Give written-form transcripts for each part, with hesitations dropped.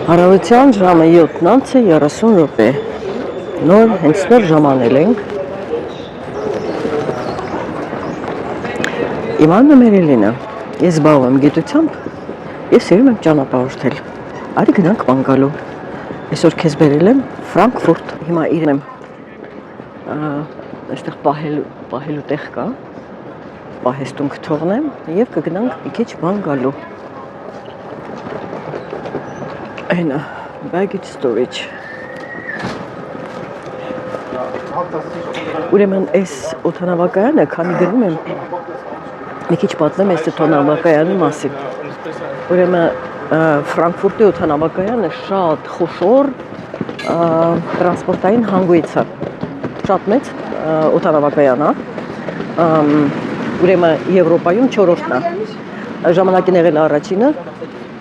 Հարավության ժամը 7:30 րոպե։ Հենց նոր ժամանել ենք։ Իմ անունը Մերելին է։ Ես զբաղվում եմ գիտությամբ, ես սիրում եմ ճանապարհորդել։ Արի գնանք ման գալու։ Այսօր քեզ բերել եմ Ֆրանկֆուրտ։ Հիմա իրեն եմ այստեղ պահելու տեղ կա։ Պահեստուն կթողնեմ եւ կգնանք մի քիչ ման գալու։ Այնա baggage storage։ Ուրեմն այս օդանավակայանը, քանի գնում եմ, մի քիչ պատմեմ այս օդանավակայանի մասին։ Ուրեմն Ֆրանկֆուրտի օդանավակայանը շատ խոշոր տրանսպորտային հանգույց է։ Շատ մեծ օդանավակայան է։ Ուրեմն Եվրոպայում 4-րդն է։ Ժամանակին եղել է առաջինը,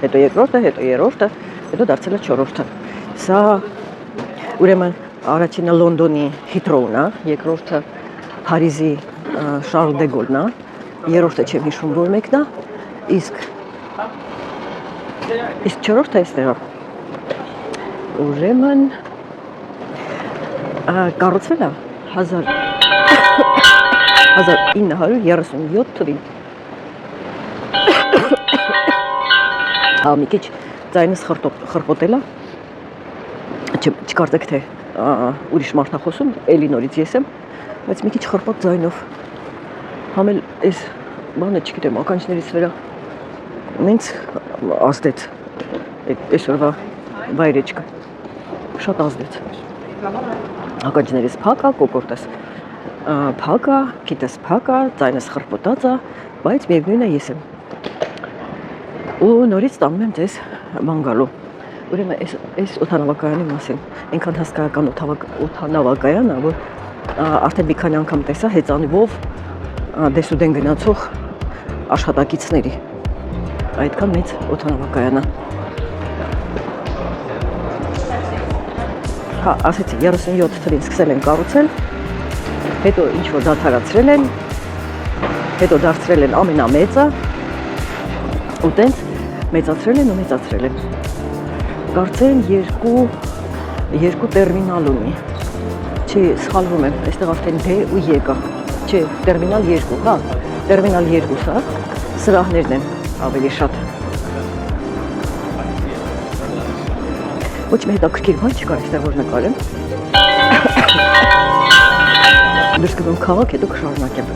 հետո երկրորդը, հետո երրորդը, հետո դարձել է 4-րդը։ Սա ուրեմն առաջինը Լոնդոնի Հիթրոուն է, երկրորդը Փարիզի Շարլ դե Գոլն է, երրորդը չեմ հիշում որ մեկն է, իսկ 4-րդը այստեղ է։ Ուրեմն կառուցվել է 1937 թվականին։ Մի քիչ ձայնս խրպոտել է, չկարծեք թե ուրիշ մարդ է խոսում, էլի նորից ես եմ, բայց մի քիչ խրպոտ ձայնով։ Համել այս բանը չգիտեմ, ականջներից վրա նենց ազդեց այսօրվա վայրեջքը, շատ ազդեց։ Ականջներից փակ է, կոկորդս փակ է, քիթս փակ է, ձայնս խրպոտած է, բայց միևնույն է ես եմ։ Ու նորից տանում եմ ձեզ ման գալու։ Ուրեմն այս օդանավակայանի մասին այնքան հսկայական օդանավակայան է, որ արդեն մի քանի անգամ տեսա հեծանիվով դեսուդեն գնացող աշխատակիցների։ Այդքան մեծ օդանավակայան է։ Հա, ասեցի 37 թվականին սկսել են կառուցել, հետո ինչ որ դադարացրել են, հետո դարձրել են ամենամեծը, ու տենց մեծացրել են ու մեծացրել են։ Կարծեմ երկու տերմինալ ունի։ Չի, սխալվում եմ, այստեղ արդեն D ու E կա։ Չէ, տերմինալ 2, հա, տերմինալ 2 սա, սրահներն են ավելի շատ։ Ոչ մի հետաքրքիր բան չկա այստեղ որ նկարեմ։ Դուրս գնում քաղաք, հետո կշարունակեմ։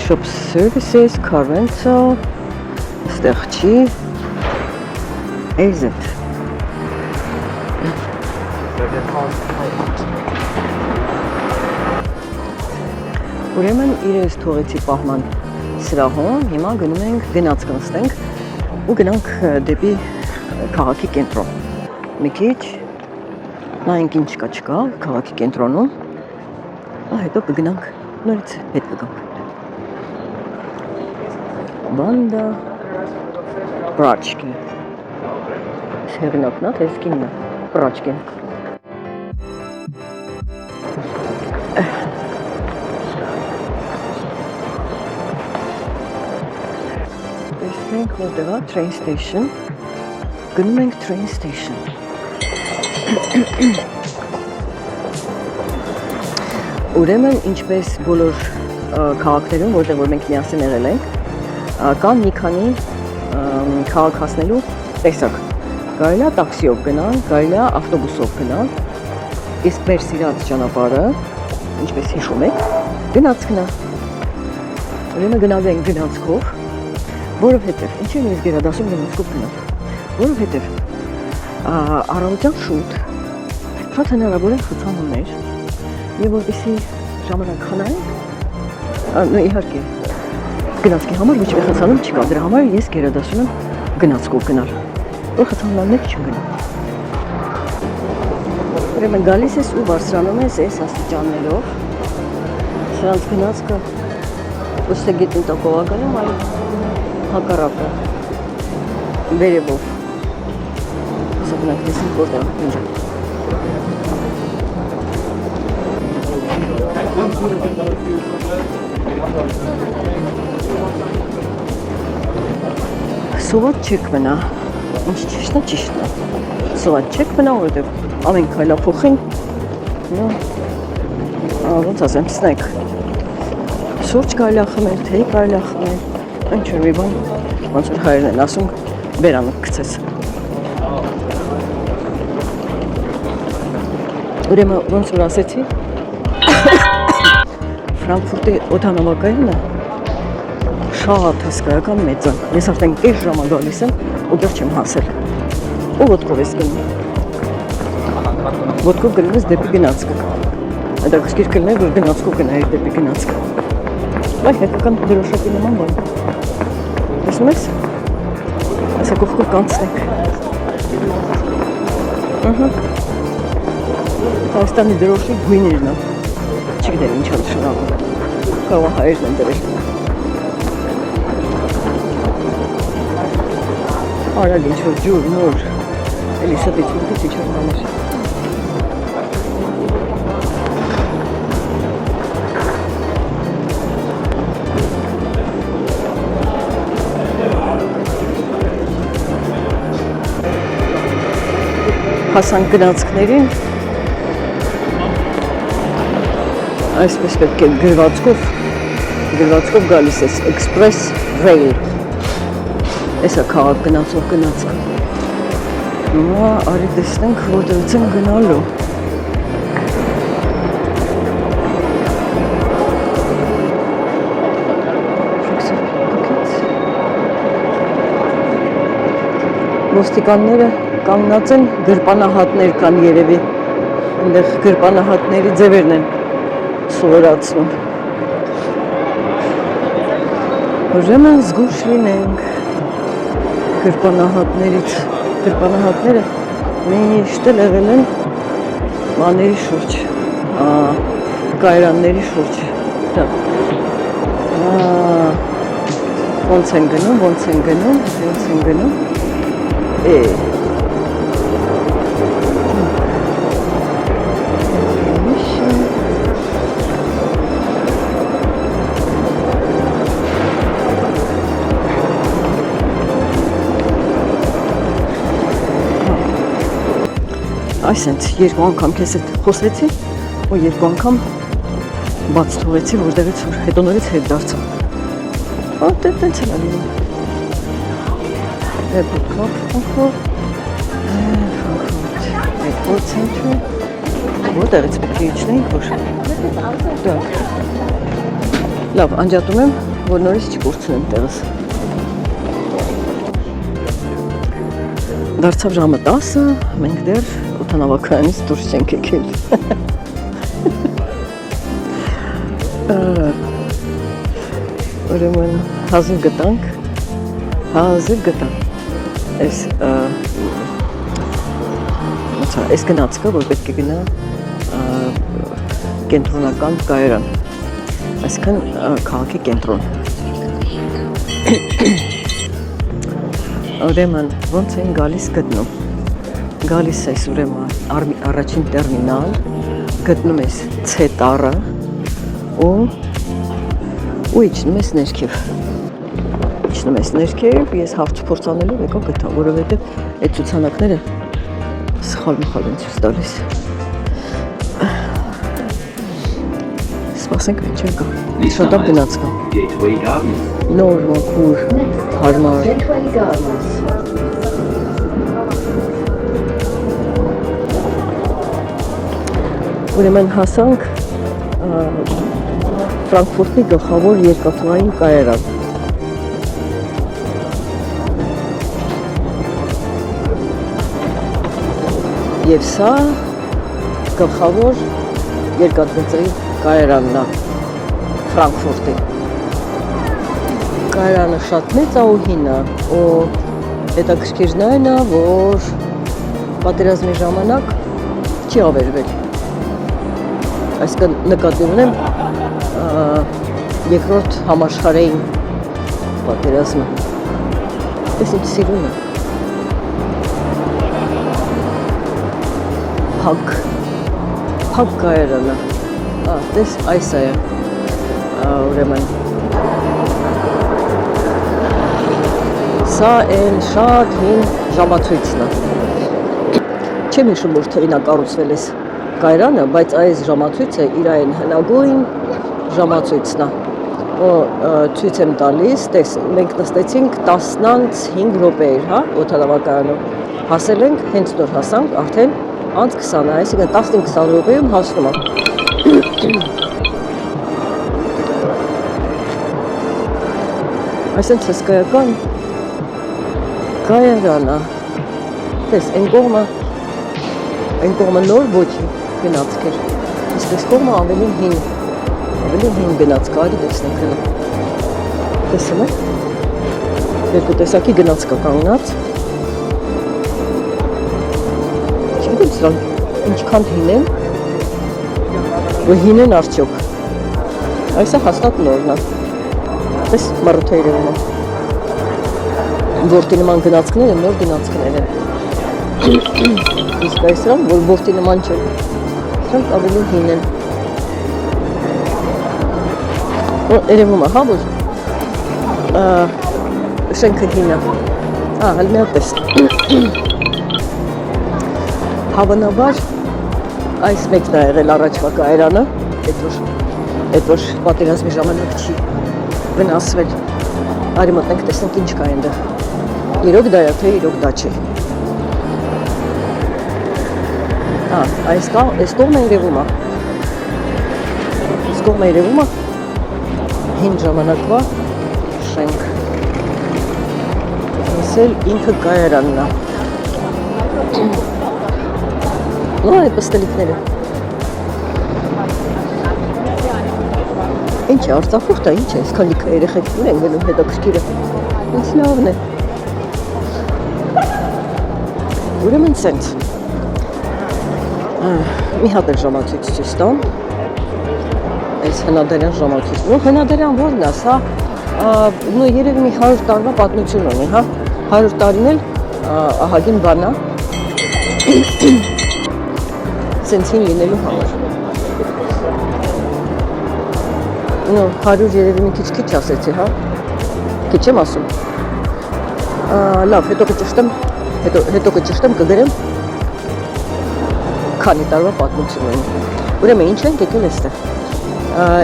Shop services, car rental, այստեղ չի, AZ։ Ուրեմն իրենց թողեցի պահման սրահում, հիմա գնում ենք գնաց կնստենք ու գնանք դեպի քաղաքի կենտրոն։ Մի քիչ նայենք ինչ կա չկա քաղաքի կենտրոնում, հետո կգնանք նորից հետ կգանք։ Բանդա Պրաչկին։ Հեղինակն է, թե սկինն է, Պրաչկին։ Տեսնենք որտեղ է train station։ Գնում ենք train station։ Ուրեմն ինչպես բոլոր քաղաքներում, որտեղ որ մենք միասին եղել ենք, կան մի քանի քաղաք հասնելու տեսակ։ Կարելի է տաքսիով գնալ, կարելի է ավտոբուսով գնալ։ Իսկ մեր սիրած ճանապարհը, ինչպես հիշում եք, գնացքն է։ Ուրեմն գնալու ենք գնացքով, որովհետև ինչի՞ նույնիսկ գերադասում գնացքով գնալ։ Որովհետև առավոտյան շուտ շատ հնարավոր է խցանումներ, եւ որպեսզի ժամանակ խնայենք, իհարկե գնացքի համար ոչ մի խցանում չկա, դրա համար ես գերադասում եմ գնացքով գնալ, որ խցանումներ չեմ գնալ։ Ուրեմն գալիս ես ու բարձրանում ես այս աստիճաններով, սրանց գնացքը ոչ թե գետնի տակով է գնում, այլ հակառակը, վերևով։ Հեսա գնանք տեսնենք որտեղ ինչ է։ Սոված չեք մնա, ինչ ճիշտն է, սոված չեք մնա, որովհետև ամեն քայլափոխին, ոնց ասեմ, սնեք, սուրճ կարելի խմել, թեյ կարելի խմել, ինչ-որ մի բան, ոնց որ հայերն են ասում, բերանը գցես։ Ուրեմն ոնց որ ասեցի, Ֆրանկֆուրտի օդանավակայանը շատ հսկայական մեծ է։ Ես արդեն կես ժամ գալիս եմ ու դեռ չեմ հասել։ Ու ոտքով ես գնում։ Ոտքով գնում ես դեպի գնացքը։ Հետաքրքիր կլիներ, որ գնացքով գնայիր դեպի գնացքը։ Բայց հետական դրոշակի նման բան։ Տեսնում ես։ Ասա կողքով կանցնենք։ Հայաստանի դրոշի գույներն է։ Չգիտեմ ինչ է նշանակում։ Կարող է հայերն են դրել։ Արագ ինչ-որ ջուր, նոր, էլի ստից ուրդից ինչ-որ բաներ։ Հասանք գնացքներին, այսպես պետք է գրվածքով գալիս ես, Express Rail, էսա քաղաք գնացող գնացքը, նոա արի տեսնենք որտեղից են գնալու, ոստիկանները կանգնած են, գրպանահատներ կան երևի, այնտեղ գրպանահատների ձևերն են սովորացնում։ Ուրեմն զգույշ լինենք գրպանահատները միշտ էլ եղել են բաների շուրջ, կայարանների շուրջ։ Ոնց են գնում, Այսենց երկու անգամ քեզ հետ խոսեցի ու երկու անգամ բաց թողեցի, որտեղից որ հետո նորից հետ դարձա։ Դե տենց էլ ալինում։ Airport Club, Frankfurt, Airport Center, որտեղից պետք է իջնեինք, որ լավ, անջատում եմ, որ նորից չկորցնեմ տեղս։ Դարձավ ժամը 10-ը, մենք դեռ օդանավակայանից դուրս չենք եկել։ Ուրեմն հազիվ գտանք, այս գնացքը, որ պետք է գնա կենտրոնական կայարան, այսինքն քաղաքի կենտրոն։ Ուրեմն ոնց են գալիս գտնում։ Գալիս ես ուրեմն առաջին տերմինալ, գտնում ես C տառը ու իջնում ես ներքև, ես հարց փորձանելով եկա գտա, որովհետև այդ ցուցանակները սխալ են ցույց տալիս։ Սպասենք մինչև գա։ Շատ է գնաց գա։ Նոր մաքուր, հարմար։ Ուրեմն հասանք Ֆրանկֆուրտի գլխավոր երկաթուղային կայարան։ Եվ սա գլխավոր երկաթգծերի կայարանն է Ֆրանկֆուրտի։ Կայարանը շատ մեծ է ու հին է, ու հետաքրքիրն այն է, որ պատերազմի ժամանակ չի ավերվել։ Այսինքն նկատի ունեմ երկրորդ համաշխարհային պատերազմը։ Այս ինչ սիրուն է։ փակ կայարանը։ Դες այս է։ Ուրեմն սա էլ շատ հին ժամացույցն է։ Չեմ հիշում որ թվին է կառուցվել էս կայարանը, բայց այս ժամացույցը իր այն հնագույն ժամացույցն է։ Ցույց եմ տալիս, տես, մենք նստեցինք 10-ից 5 րոպե էր, հա, օդանավակայանում։ Հասել ենք, հենց նոր հասանք, արդեն անց 20, այսինքն 15-20 րոպեում հասնում ենք։ Այսինքն հսկայական կայարան է։ Տես, այն կողմը նոր ոչ գնացք էր։ Իսկ այս կողմը ավելի հին գնացք, արի տեսնենք հələ։ Տեսնում եք։ Երկու տեսակի գնացք կա կանգնած։ Չգիտեմ սրանք ինչքան հին են, որ հին են արդյոք։ Այսը հաստատ նորն է։ Այս մռութը երևում է։ Որտի նման գնացքները նոր գնացքներ են։ Իսկ այս սրանք, որ որտի նման չեն, սրանք ավելի հին են։ Երևում է, հա, որ շենքը հին է։ Հələ մի հատ տես։ Հավանաբար այս մեկն է եղել առաջվա կայարանը, այդ որ պատերազմի ժամանակ չի վնասվել։ Արի մտնենք տեսնենք ինչ կա այնտեղ։ Իրոք դա է, թե իրոք դա չի։ Այս կողմը երևում է։ Այս կողմը երևում է հին ժամանակվա շենք։ Այս էլ ինքը կայարանն է։ Այդ պստելիքները։ Ինչ է, Արցախուրդ է, ինչ է, այսքան լիքը երեխեք ուր են գնում հետաքրքիրը։ Ինչ լավն է։ Ուրեմն սենց։ Մի հատ էլ ժամացույց ցույց տամ։ Այս հնադարյան ժամացույցն։ Հնադարյան որն է, սա երևի մի 100 տարվա պատմություն ունի, հա։ 100 տարին էլ ահագին բան է։ Սենց հին լինելու համար։ 100 երևի մի քիչ ասեցի, հա։ Քիչ եմ ասում։ Լավ, հետո կճշտեմ կգրեմ քանի տարվա պատմություն ունի։ Ուրեմն ինչ ենք եկել այստեղ։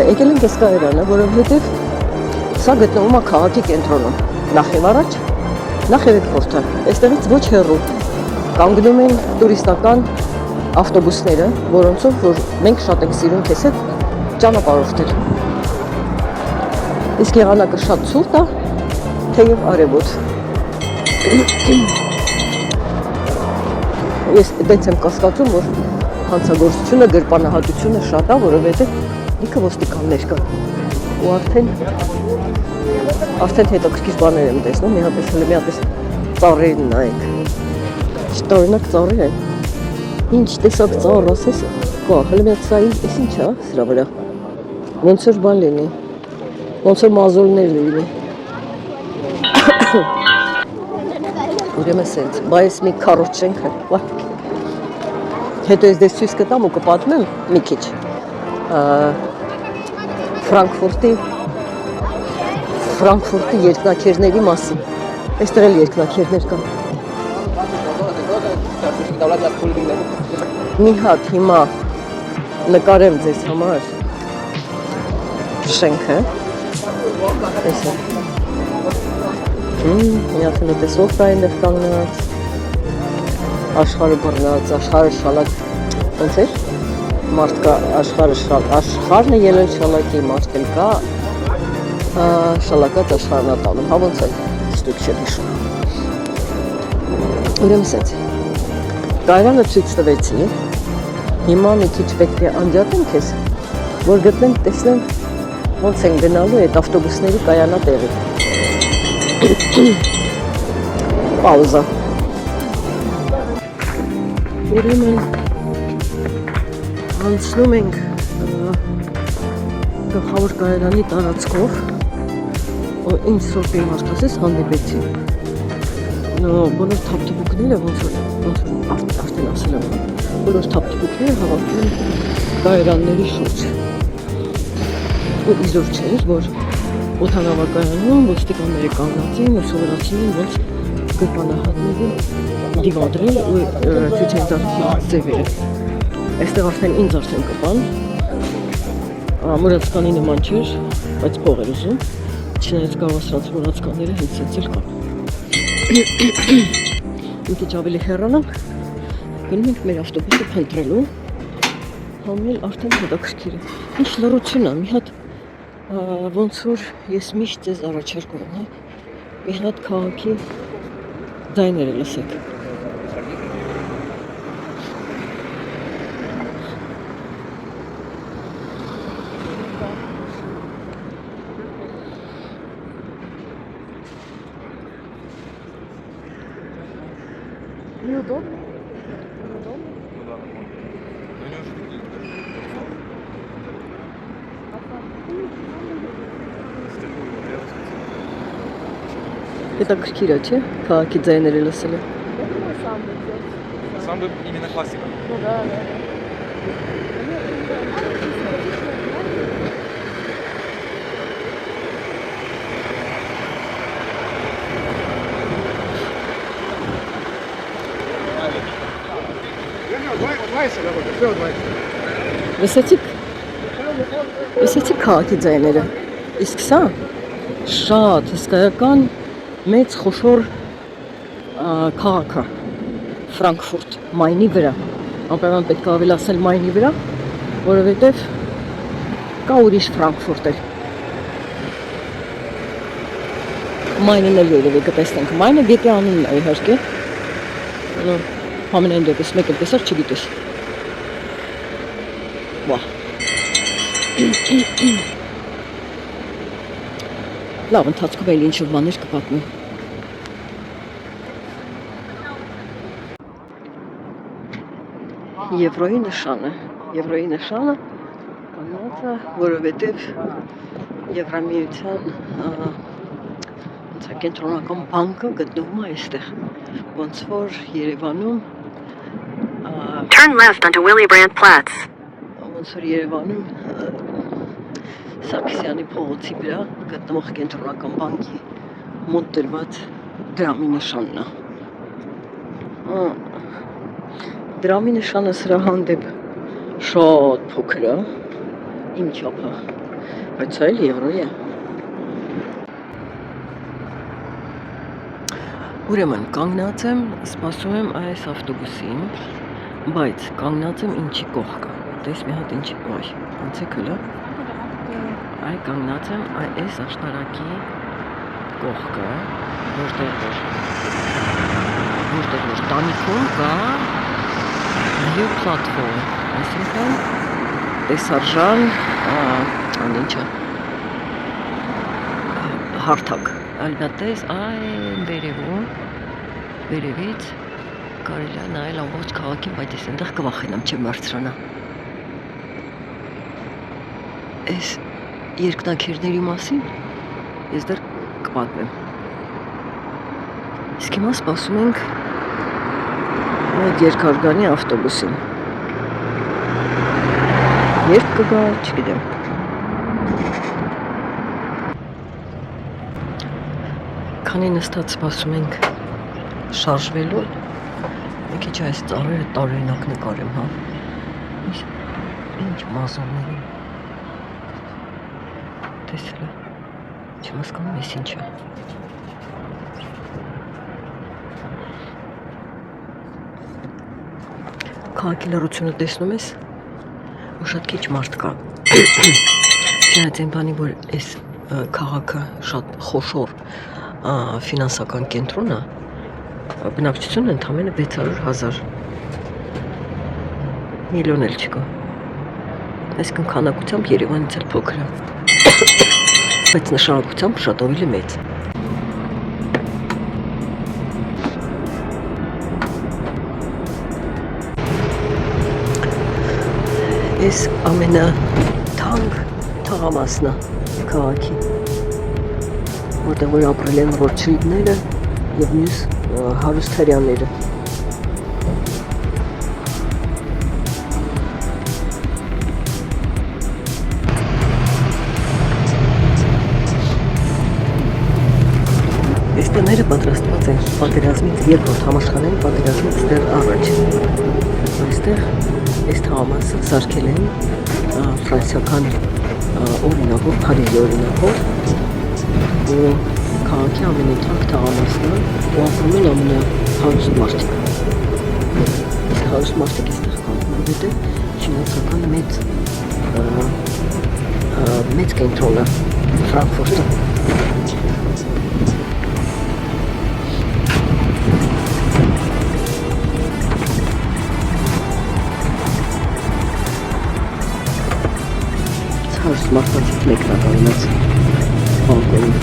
Եկել ենք այս կայարանը, որովհետև սա գտնվում է քաղաքի կենտրոնում։ Նախ եւ առաջ, նախ եւ երկրորդը, այստեղից ոչ հեռու կանգնում են տուրիստական ավտոբուսները, որոնցով որ մենք շատ ենք սիրում քեզ հետ ճանապարհորդել։ Իսկ եղանակը շատ ցուրտ է, թեև արևոտ։ Ես այդպես եմ կասկածում, որ հանցագործությունը, գրպանահատությունը շատ է, որովհետև լիքը ոստիկաններ կան։ Ու արդեն հետաքրքիր բաներ եմ տեսնում, մի հատ ծառերն նայեք։ Շտորնակ ծառեր են։ Ինչ տեսակ ծառ ասես, կա, հələ մի հատ սա էս ինչ է, սրա վրա։ Ոնց որ բան լինի։ Ոնց որ մազոլներ լինի։ Ուրեմն սենց, բայց մի քարոտ շենք է։ Հետո ես դες ցույց կտամ ու կպատմեմ մի քիչ Ֆրանկֆուրտի երկնաքերների մասին։ Այստեղ էլ երկնաքերներ կան։ Մի հատ հիմա նկարեմ ձեզ համար շենքը։ Այսա։ Մի հատ տեսող կա այնտեղ կանգնած։ Աշխարհը բռնած, աշխարհը շալակ, ոնց էր, մարդ կա, աշխարհն է ելել շալակի, մարդ էլ կա, շալակած աշխարհն է տանում, հա ոնց է, ստուկ չեմ հիշում։ Ուրեմն սենց, կայարանը ցույց տվեցի, հիմա մի քիչ պետք է անջատեմ քեզ, որ գտնեմ, տեսնեմ, ոնց են գնալու այդ ավտոբուսների կայանատեղի։ Պաուզա։ Ուրեմն անցնում ենք գլխավոր կայարանի տարածքով, ինչ սորտի մարդ ասես հանդիպեցի։ Բոլոր թափթփուկները ոնց որ արդեն ասել եմ, որ բոլոր թափթփուկները հավաքվում են կայարանների շուրջ։ Ու իզոր չէր, որ օդանավակայանում ոստիկանները կանգնածին ու սովորացին ոնց գտանահատների դիվադրել ու ցույց են տալիս ձևերը։ Այստեղ արդեն ինձ արդեն կպան։ Մուրացկանի նման չէր, բայց փող էր ուզում։ Չնայած գավասրած մուրացկանները հենց սենց էլ կան։ Մի քիչ ավելի հեռանանք, գնում ենք մեր ավտոբուսը փնտրելու, համել արդեն հետաքրքիր է։ Ինչ լռություն է, մի հատ ոնց որ ես միշտ ձեզ առաջարկում եմ, մի հատ քաղաքի ձայները լսեք։ Неудобно? Հետաքրքիր է, չէ՞, քաղաքի ձայները լսելը։ Я думаю, сам бы делать. Сам бы именно классика. Ну да. Լսեցիք քաղաքի ձայները։ Իսկ սա շատ հսկայական մեծ խոշոր քաղաք է Ֆրանկֆուրտ Մայնի վրա։ Անպայման պետք է ավելի ասել Մայնի վրա, որովհետև կա ուրիշ Ֆրանկֆուրտ էլ։ Մայնն էլ երևի կտեսնենք։ Մայնը գետի անունն է իհարկե։ Համենայն դեպս մեկ էլ տեսար չգիտես։ Վա։ Լավ, ընթացքում էլ ինչ-որ բաներ կպատմեմ։ Եվրոյի նշանը կանած է, որովհետև Եվրամիության կենտրոնական բանկը գտնվում է այստեղ, ոնց որ Երևանում Turn left onto Willy Brandt Platz. Ոնց որ Երևանում Սարգսյանի փողոցի վրա գտնվող կենտրոնական բանկի մոտ դրված դրամի նշանն է։ Դրամի նշանը սրա հանդեպ շատ փոքր է, իմ չափը, բայց այլ եվրոյ է։ Ուրեմն կանգնած եմ, սպասում եմ այս ավտոբուսին, բայց կանգնած եմ ինչի կողքը։ Տես մի հատ ինչի, ոյ, անցեք հլը։ Այ կանգնած եմ այս աշտարակի կողքը, որտեղ որ տանիքում կա View platform, այսինքն տեսարժան, անինչը, հարթակ, ալգատես այն վերևից կարելի է նայել ամբողջ քաղաքին, բայց ես այնտեղ կվախենամ չեմ բարձրանա։ Այս երկնաքերների մասին ես դեռ կպատմեմ։ Իսկ հիմա սպասում ենք այդ երկհարկանի ավտոբուսին։ Երբ կգա, չգիտեմ։ Քանի նստած սպասում ենք շարժվելու, մի քիչ այս ծառերը տարօրինակ նկարեմ, հա։ Ինչ մազոնների։ Տեսել է։ Չեմ հասկանում ես ինչ է։ Քաղաքի լռությունը տեսնում ես, ու շատ քիչ մարդ կա։ Չնայած այն բանի, որ այս քաղաքը շատ խոշոր ֆինանսական կենտրոն է, բնակչությունն ընդամենը 600,000 միլիոն էլ չկա։ Այսինքն քանակությամբ Երևանից էլ փոքր է, բայց նշանակությամբ շատ ավելի մեծ։ Այս ամենաթանկ թաղամասն է քաղաքի, որտեղ որ ապրել են Ռոթշիլդները եւ մյուս հարուստ հրեաները։ պատերազմից երկրորդ համաշխարհային պատերազմից դեռ առաջ։ Այստեղ այս թաղամասը սարքել են ֆրանսիական օրինակով, Փարիզի օրինակով, ու քաղաքի ամենաթանկ թաղամասն է, ու ապրում են ամենահարուստ մարդիկ։ Իսկ հարուստ մարդիկ այստեղ կանգնում, որովհետև ֆինանսական մեծ կենտրոնը Ֆրանկֆուրտը։ Հարուստ մարդկանցից մեկն է կանգնած բանկոնում։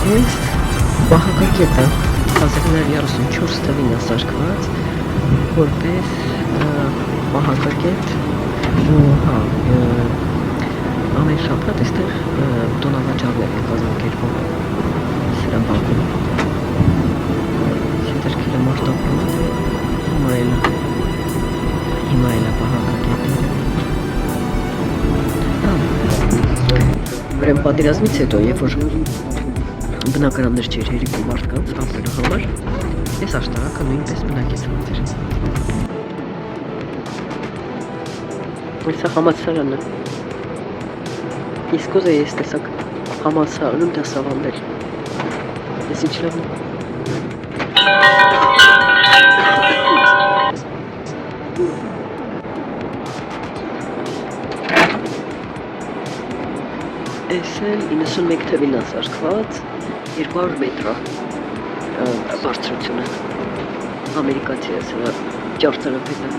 Այս բահակակետը 1934 թվին է սարքված որպես բահակակետ ու ամեն շաբաթ այստեղ տոնավաճառներ են կազմակերպում սրա բակում։ Շետերքելը մարտապում է, հիմա էլ է բահակակետը։ Ուրեմն պատերազմից հետո, երբ որ բնակարաններ չէր հերիքում մարդկանց ապրելու համար, այս աշտարակը նույնպես բնակեցված էր։ Սա համալսարանը։ Իսկ ուզեի ես տեսակ համալսարանում դասավանդել։ Ես ինչ լավն է։ Այս էլ 91 թվին է սարքված, 200 մետր բարձրությունը։ Ամերիկացի է սրա ճարտարապետը։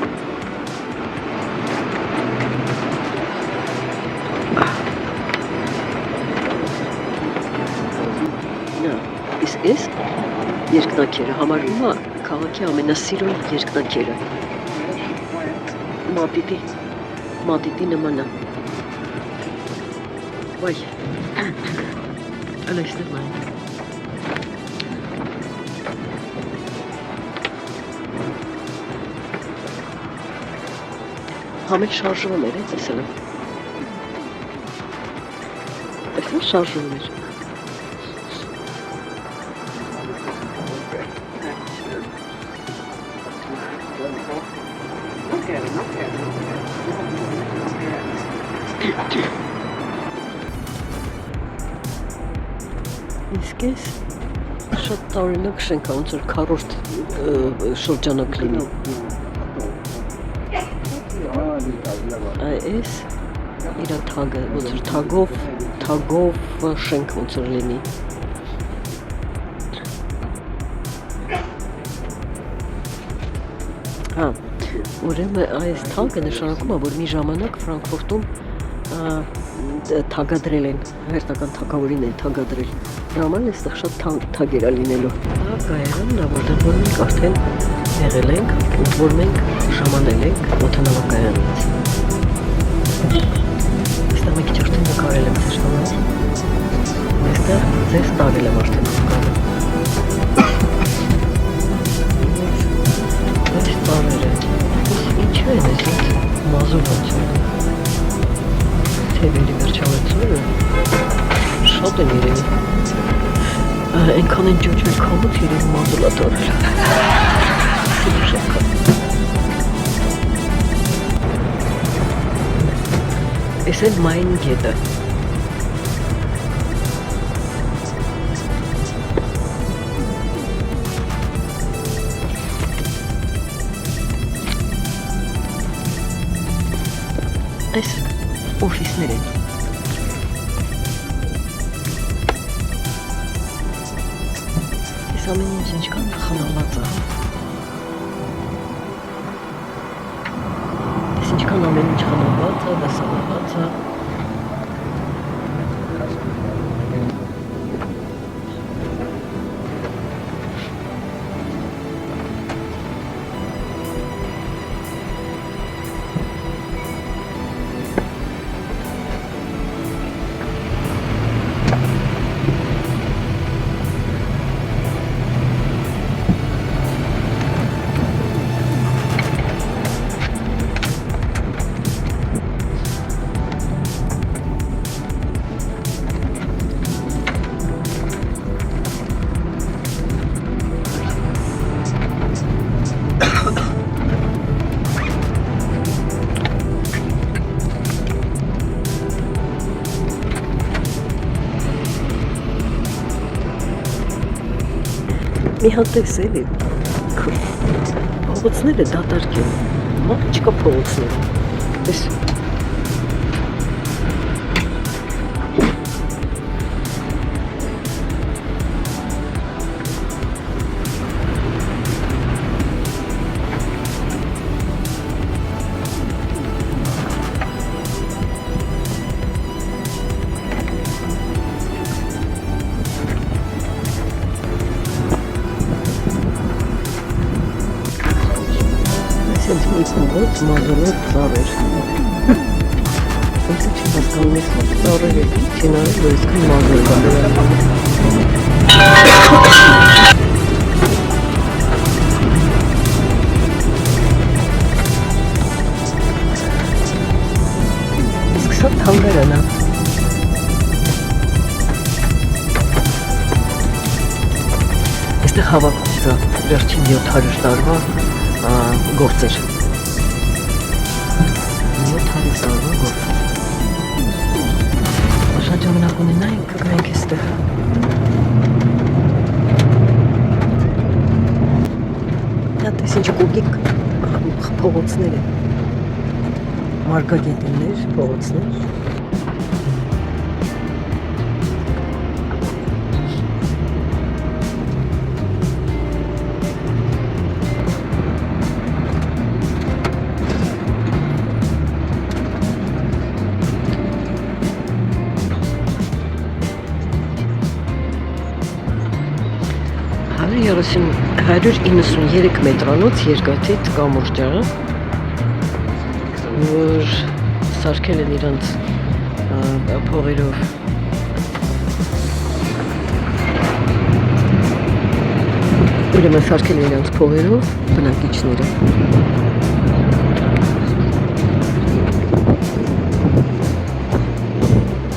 Այս երկնակերը համարվում է քաղաքի ամենասիրուն երկնակերը։ Մատիտի նման է։ Վայ, այլ այստեղ նայ։ Համել շարժվում էր, տեսել եմ։ Տեսել շարժվում էր։ Իսկ ես շատ տարօրինակ շենք ոնց որ քառորդ շրջանակ լինի։ Այս իր թագը ոնց որ թագով շենք ոնց որ լինի։ Ուրեմն այս թագը նշանակում է, որ մի ժամանակ Ֆրանկֆուրտում թագադրել են, հերթական թագավորին են թագադրել։ Դրա համար այստեղ շատ թագեր է լինելու։ Դա կայարանն է, որտեղ որ մենք արդեն եղել ենք, ու որ մենք ժամանել ենք օդանավակայանից։ Այստեղ մի քիչ արդեն նկարել եմ ձեր համար։ Այստեղ ձեզ տարել եմ արդեն նկարը։ Այս տարերը, ինչու են այս մազուր ոնց են։ Թևերի վերջալեցումը շատ են երևի։ Այնքան են ջոջվել քամուց երևի մազուլատորել։ Այս էլ մայն գետը։ Այս օֆիսներ են։ Այս ամեն ինչ ինչքան խնամված է։ Այս ինչքան ամեն ինչ խնամված է, դասավորված է։ Մի հատ էս էլի։ Փողոցները դատարկ են։ Մոտ չկա փողոցներ։ Էս Սենց մի փողոց մազոնով ծառեր։ Ոնց չի հասկանում ես ծառերը չինարել, որ իսկի մազոն կա։ Իսկ սա թանգարան է։ Այստեղ հավաքված է վերջին 700 տարվա գործեր։ 700 տարվա գործեր։ Շատ ժամանակ ունենայինք կգայինք այստեղ։ Դա տես ինչ կուկիկ փողոցներ են։ Մարգագետիններ, փողոցներ։ Հարուսին 193 մետրանոց երկաթիթ կամուրջ է, որ սարքել են իրանց փողերով։ Ուրեմն սարքել են իրանց փողերով բնակիչները։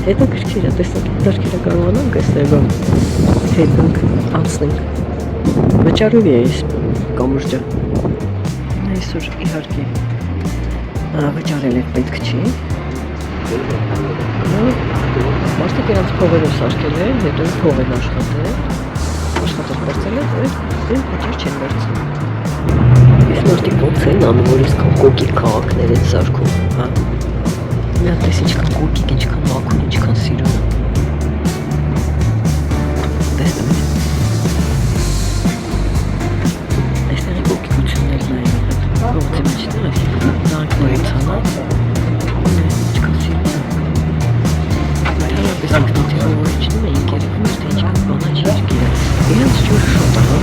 Հետաքրքիր է, տեսնենք դարքերը կարողանանք այստեղ հետենք անցնենք։ Վճարով է այս կամուրջը։ Այսօր իհարկե վճարել եք պետք չի։ Մարդիկ իրանց փողերով սարքել են, հետո փող են աշխատել ստեղծել են, վճար չեն վերցնում։ Այս մարդիկ ոնց են անում, որ իսկան կոկիկ քաղաքներ են սարքում, հա։ Մի հատ տես ինչքան կոկիկ, ինչքան մաքուր, ինչքան սիրուն։ Տեսնում եք։ Այստեղի կոկիկություններն այն փողոցի մեջներ այս զանգնորից հանա։ Ինչքան սիրուն է։ Այդպես ինքնաթիռը որ իջնում է, ինքերևում էր, թե ինչքան բանա չի ջգիր է։ Իրենց ջուրը շոտ է, հա։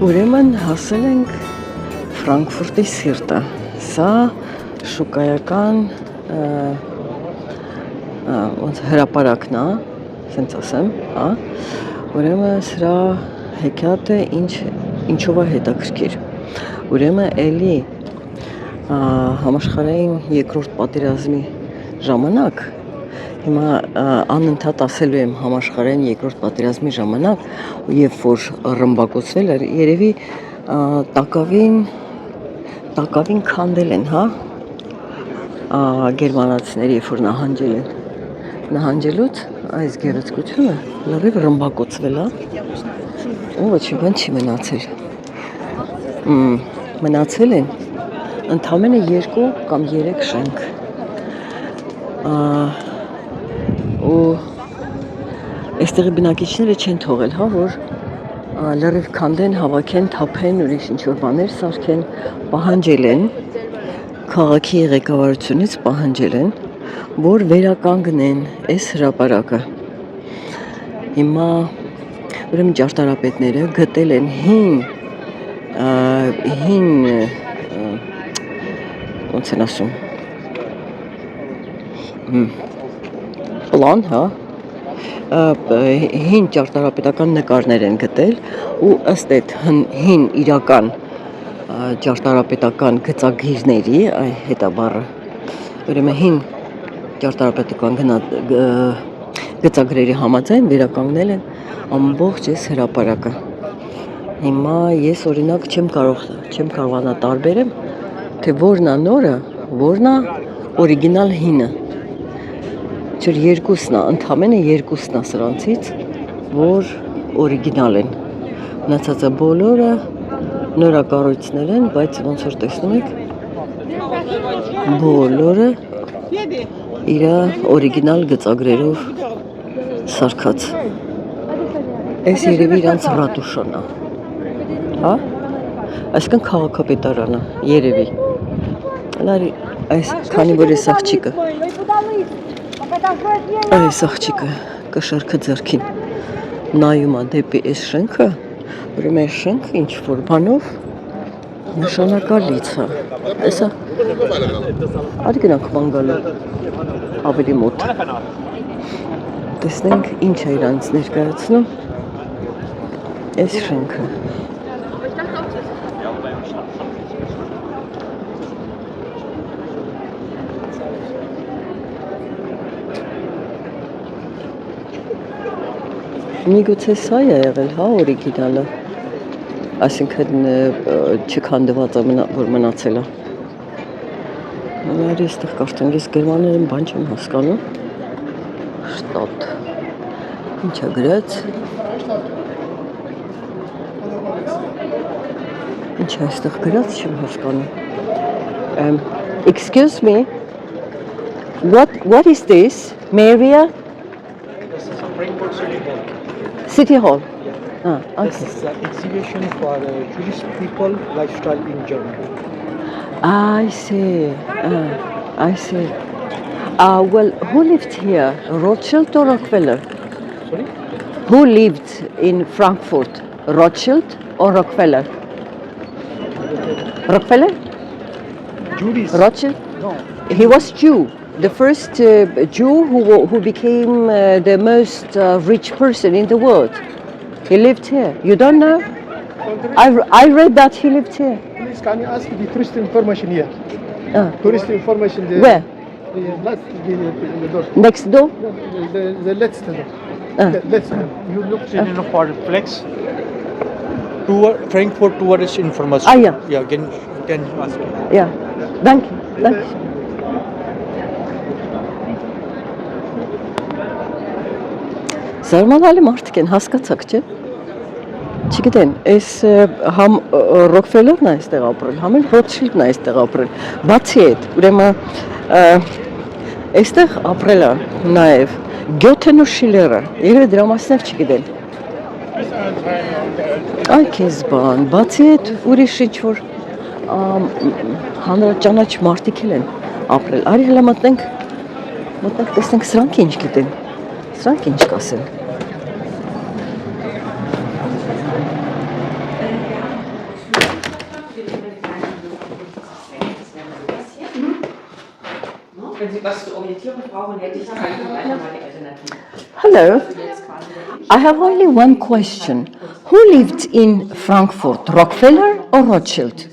Ուրեմն հասել ենք Ֆրանկֆուրտի սիրտը։ Սա շուկայական ոնց հրապարակն է, ասենց ասեմ, հա։ Ուրեմն սրա հեքիաթը ինչով է հետաքրքիր։ Ուրեմն էլի համաշխարհային երկրորդ պատերազմի ժամանակ հիմա անընդհատ ասելու եմ համաշխարհային երկրորդ պատերազմի ժամանակ երբ որ ռմբակոծվել էր երևի տակավին քանդել են, հա, գերմանացիների երբ որ նահանջել են։ Նահանջելուց այս գերեզգությունը լրիվ ռմբակոծվել է։ Ու ոչինչ բան չի մնացել։ Մնացել են ընդամենը 2 կամ 3 շենք։ Ու այստեղի բնակիչները չեն թողել, հա, որ լրիվ քանդեն, հավաքեն, թափեն, ուրիշ ինչ-որ բաներ սարքեն, պահանջել են, քաղաքի ղեկավարությունից պահանջել են, որ վերականգնեն այս հրապարակը։ Հիմա ուրեմն ճարտարապետները գտել են հին ոնց են ասում, պլան, հա, հին ճարտարապետական նկարներ են գտել ու ըստ այդ հին իրական ճարտարապետական գծագիրների, հետա բառը, ուրեմն հին ճարտարապետական գծագրերի համաձայն վերականգնել են ամբողջ այս հրապարակը։ Հիմա ես օրինակ չեմ կարողանա տարբերեմ, թե որն է նորը, որն է օրիգինալ հինը։ Չէ, երկուսն է, ընդամենը երկուսն է սրանցից, որ օրիգինալ են։ Մնացածը բոլորը նորակառույցներ են, բայց ոնց որ տեսնում եք, բոլորը իր օրիգինալ գծագրերով սարքած։ Այս երևի իրանց ռատուշան է, հա, այսինքն քաղաքապետարանը, երևի։ Լարի, այս քանի որ այս աղջիկը այս աղջիկը կշարքը ձեռքին նայում է դեպի այս շենքը, ուրեմն այս շենքը ինչ-որ բանով նշանակալից է։ Այսա արի գնանք ման գալու ավելի մոտ։ Տեսնենք ինչ է իրանց ներկայացնում այս շենքը։ Միգուցե սա է եղել, հա, օրիգինալը, այսինքն չքանդված որ մնացել է։ Նայրի այստեղ կարծեմ ես գերմաներեն բան չեմ հասկանում։ Շտատ։ Ինչ է գրած։ Ինչ է այստեղ գրած չեմ հասկանում։ Excuse me. What is this? Maria? City Hall. This is an exhibition for Jewish people lifestyle in Germany. I see. I see. Well, who lived here? Rothschild or Rockefeller? Sorry? Who lived in Frankfurt? Rothschild or Rockefeller? Rockefeller? Jews. Rothschild? No. He was Jew. The first Jew who became the most rich person in the world. He lived here. You don't know? I read that he lived here. Please, can you ask the tourist information here? Tourist information. Where? The door. Next door? The let's door. Let's door. You look for flex tour Frankfurt tourist information. Yeah. Yeah, can you ask? Yeah. Thank you. Thank you. Զարմանալի մարդիկ են, հասկացաք, չէ՞։ Չգիտեմ, այս համ Ռոքֆելերն է այստեղ ապրել, համ էլ Ռոթշիլդն է այստեղ ապրել։ Բացի այդ, ուրեմն այստեղ ապրել է նաև Գյոթեն ու Շիլերը, երևի դրա մասին չգիտեն։ Այ քեզ բան, բացի այդ ուրիշ ինչ-որ հանրաճանաչ մարդիկ են ապրել։ Արի հələ մտնենք տեսնենք սրանք ինչ գիտեն։ Սրանք ինչ կասեն։ wenn Sie was zu orientieren brauchen, hätte ich gleich noch eine Alternative. Hello. I have only one question. Who lived in Frankfurt, Rockefeller or Rothschild?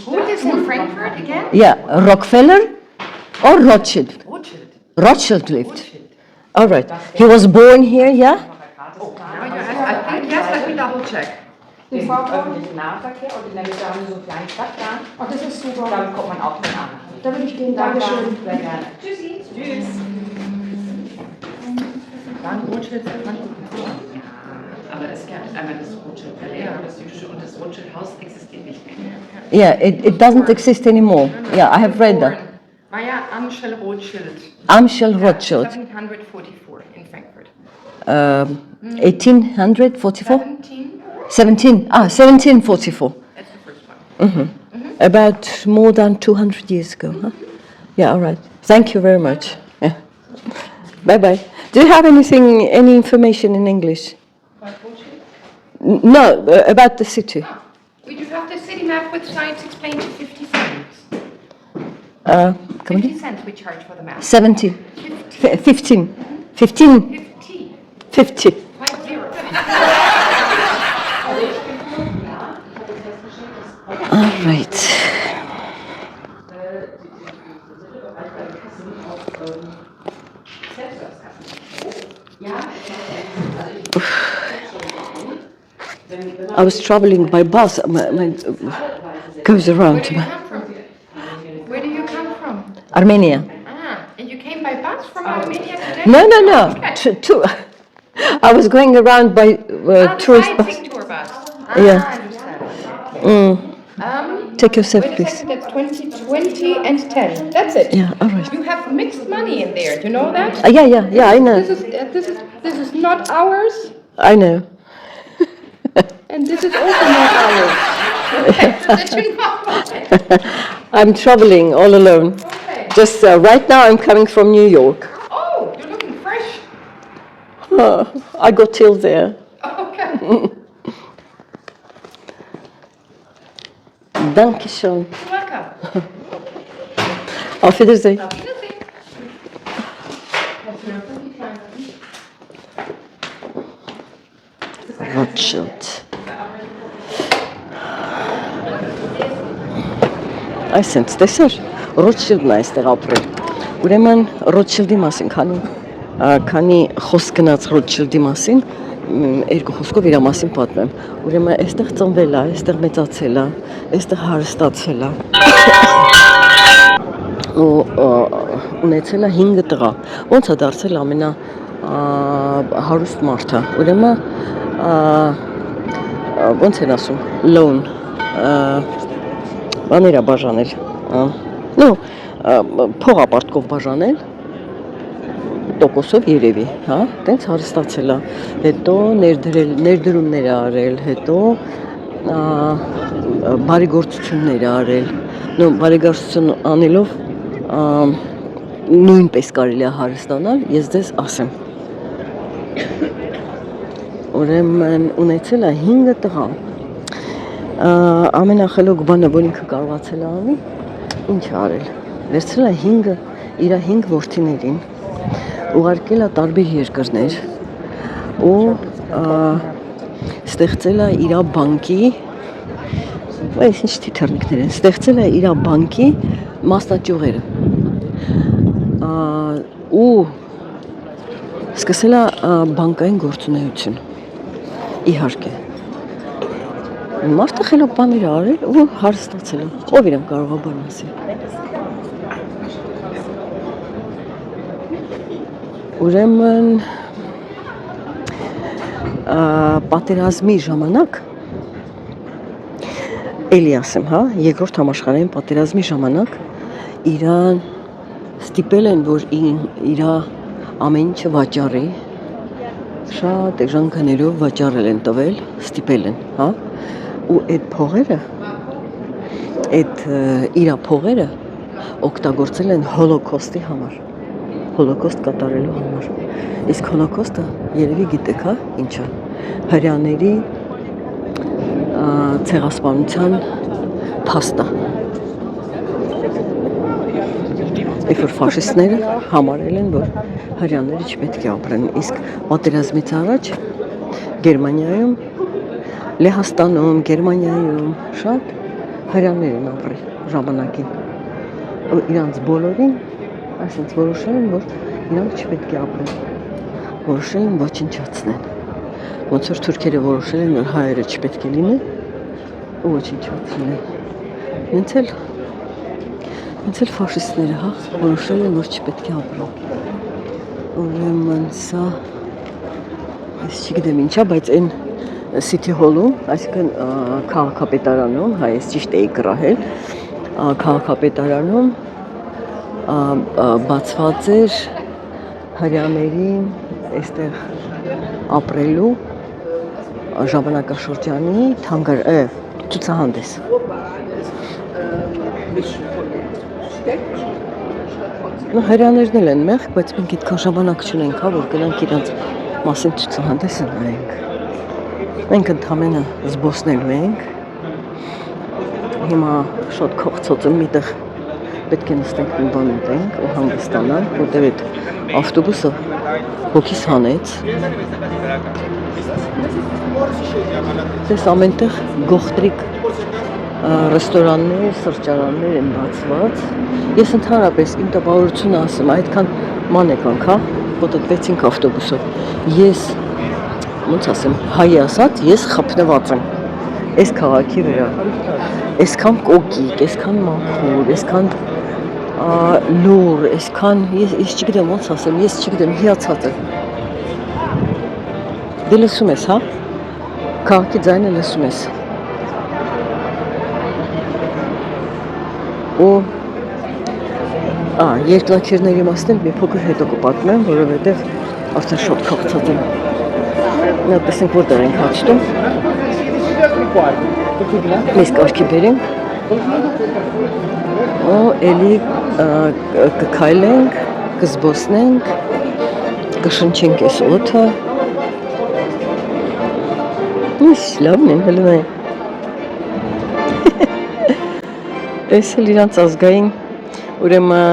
Who lives in Frankfurt again? Yeah, Rockefeller or Rothschild? Rothschild. Rothschild lived. All right. He was born here, yeah? I think yes, let me double check. Den öffentlichen Nahverkehr und in der Mitte haben wir so einen kleinen Stadtplan. Oh, das ist super. Damit kommt man auch mit an. Da würde ich gehen. Dankeschön. Sehr gerne. Tschüssi. Tschüss. Waren Rothschild Frankfurt? Ja, aber es gab einmal das Rothschild Palais, das jüdische und das Rothschild Haus existiert nicht mehr. Yeah, it doesn't exist anymore. Yeah, I have read that. Maya Amschel Rothschild. Amschel Rothschild. 1744 in Frankfurt. 1844? 17. 1744. That's the first one. About more than 200 years ago, huh? Yeah, all right. Thank you very much. Yeah. Bye-bye. Do you have any information in English? No, about the city. We do have the city map with signs explained to 50 cents. Come 50 again? cents we charge for the map. 17. 15. 15. 50. 50. 50. All right. I was traveling by bus. My goes around. Where do you come from? Armenia. And you came by bus from Armenia today? No. Okay. I was going around by tourist bus. Sightseeing tour bus. Yeah. I understand. Take yourself, Wait a please. second, that's 20, 20 and 10. That's it. Yeah, all right. You have mixed money in there. Do you know that? Yeah, I know. This is not ours, I know. and this is also not ours. Okay, so that you know. I'm traveling all alone. Okay. Just right now I'm coming from New York. Oh, you're looking fresh. I got till there. Okay. Dankeschön. You're welcome. Auf Wiedersehen. Auf Wiedersehen. Rothschild. Այսինքն, տեսար, Rothschild-ն է այստեղ ապրել։ Ուրեմն Rothschild-ի մասին, քանի խոսք գնաց Rothschild-ի մասին, երկու խոսքով իր մասին պատմեմ։ Ուրեմն այստեղ ծնվել է, այստեղ մեծացել է, այստեղ հարստացել է։ Ու ունեցել է 5 տղա։ Ոնց է դարձել ամենա հարուստ մարդը։ Ուրեմն ոնց են ասում, loan բաներ է բաժանել, փողապարտկով բաժանել, տոկոսով երևի, հա, տենց հարստացել է, հետո ներդրումներ է արել, հետո բարեգործություններ է արել, բարեգործություն անելով նույնպես կարելի է հարստանալ, ես ձեզ ասեմ, ուրեմն ունեցել է 5 տղա, ամենախելոք բանը, որ ինքը կարողացել է անի, ինչ արել, վերցրել է իր 5 որդիներին, ուղարկել է տարբեր երկրներ ու ստեղծել է իր բանկի, այս ինչ թիթեռնիկներ են, ստեղծել է իր բանկի մասնաճյուղերը ու սկսել է բանկային գործունեություն, իհարկե, մարդը խելոք բաներ է արել ու հարստացել է, ով իրեմ կարող է բան ասել։ Ուրեմն պատերազմի ժամանակ, էլի ասեմ, հա, երկրորդ համաշխարհային պատերազմի ժամանակ իրան ստիպել են, որ իր ամեն ինչը վաճառի, շատ էժան գներով վաճառել են տվել, ստիպել են, հա, ու այդ փողերը, այդ իր փողերը օգտագործել են հոլոկոստի համար, հոլոկոստ կատարելու համար, իսկ հոլոկոստը երևի գիտեք, հա, ինչա, հրեաների ցեղասպանության փաստը։ Երբ որ ֆաշիստները համարել են, որ հрьяաները չպետք է ապրեն, իսկ պատերազմից առաջ Գերմանիայում, Լեհաստանում, Գերմանիայում շատ հрьяաներ են ապրել ժամանակին։ Իրանց բոլորին այսինքն որոշել են, որ իրանք չպետք է ապրեն, որոշել են ոչնչացնեն, ոնց որ թուրքերը որոշել են, որ հայերը չպետք է լինեն ու ոչնչացնեն։ Հենց էլ ֆաշիստները, հա, որոշել են, որ չպետք է ապրեն։ Ուրեմն սա, ես չգիտեմ ինչա, բայց այն City Hall-ում, այսինքն քաղաքապետարանում, հա, ես ճիշտ էի գրահել, քաղաքապետարանում բացված էր հрьяաներին այստեղ ապրելու ժամանակաշրջանի ցուցահանդես։ Հрьяաներն էլ են մեղք, բայց մենք այդքան ժամանակ չունենք, հա, որ գնանք իրանց մասին ցուցահանդեսը նայենք։ Մենք ընդամենը զբոսնելու ենք։ Հիմա շատ քողցած եմ միտեղ պետք է նստենք մի բան ուտենք ու հանգստանանք, որտեղ այդ ավտոբուսը հոգիս հանեց։ Դες ամենտեղ գողտրիկ ռեստորաններ, սրճարաններ են բացված։ Ես ընդհանրապես իմ տպավորությունը ասեմ, այդքան ման եկանք, հա, պատտվեցինք ավտոբուսով։ Ես ոնց ասեմ, հայ ասած, ես խփնված եմ։ Այս քաղաքի վրա։ Այսքան կոկիկ, այսքան մաքուր, այսքան լուր, այսքան ես չգիտեմ ոնց ասեմ, ես չգիտեմ, հիացած եմ։ Դե լսում ես, հա? Քաղաքի ձայնը լսում ես։ Ու երկնաքերների մասն մի փոքր հետո կպատմեմ, որովհետև արդեն շատ քաղցած եմ։ Նա տեսնենք որտեղ ենք հաճտում։ Մեզ կարգի բերենք։ Ու էլի կքայլենք, կզբոսնենք, կշնչենք այս օդը։ Իս լավն են հելում են։ Այս էլ իրանց ազգային ուրեմն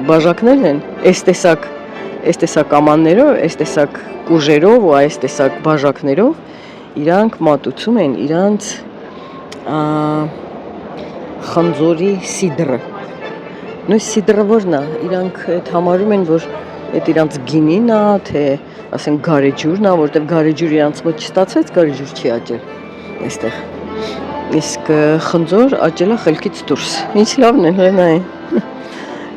բաժակներն են, այս տեսակ ամաններով, այս տեսակ կուժերով ու այս տեսակ բաժակներով իրանք մատուցում են իրանց խնձորի սիդրը։ Նույն սիդրը որն է, իրանք այդ համարում են, որ այդ իրանց գինին է, թե ասենք գարեջուրն է, որտեղ գարեջուր իրանց մոտ չստացվեց, գարեջուր չի աճել այստեղ։ Իսկ խնձոր աճելա խելքից դուրս։ Ինչ լավն են, հենային։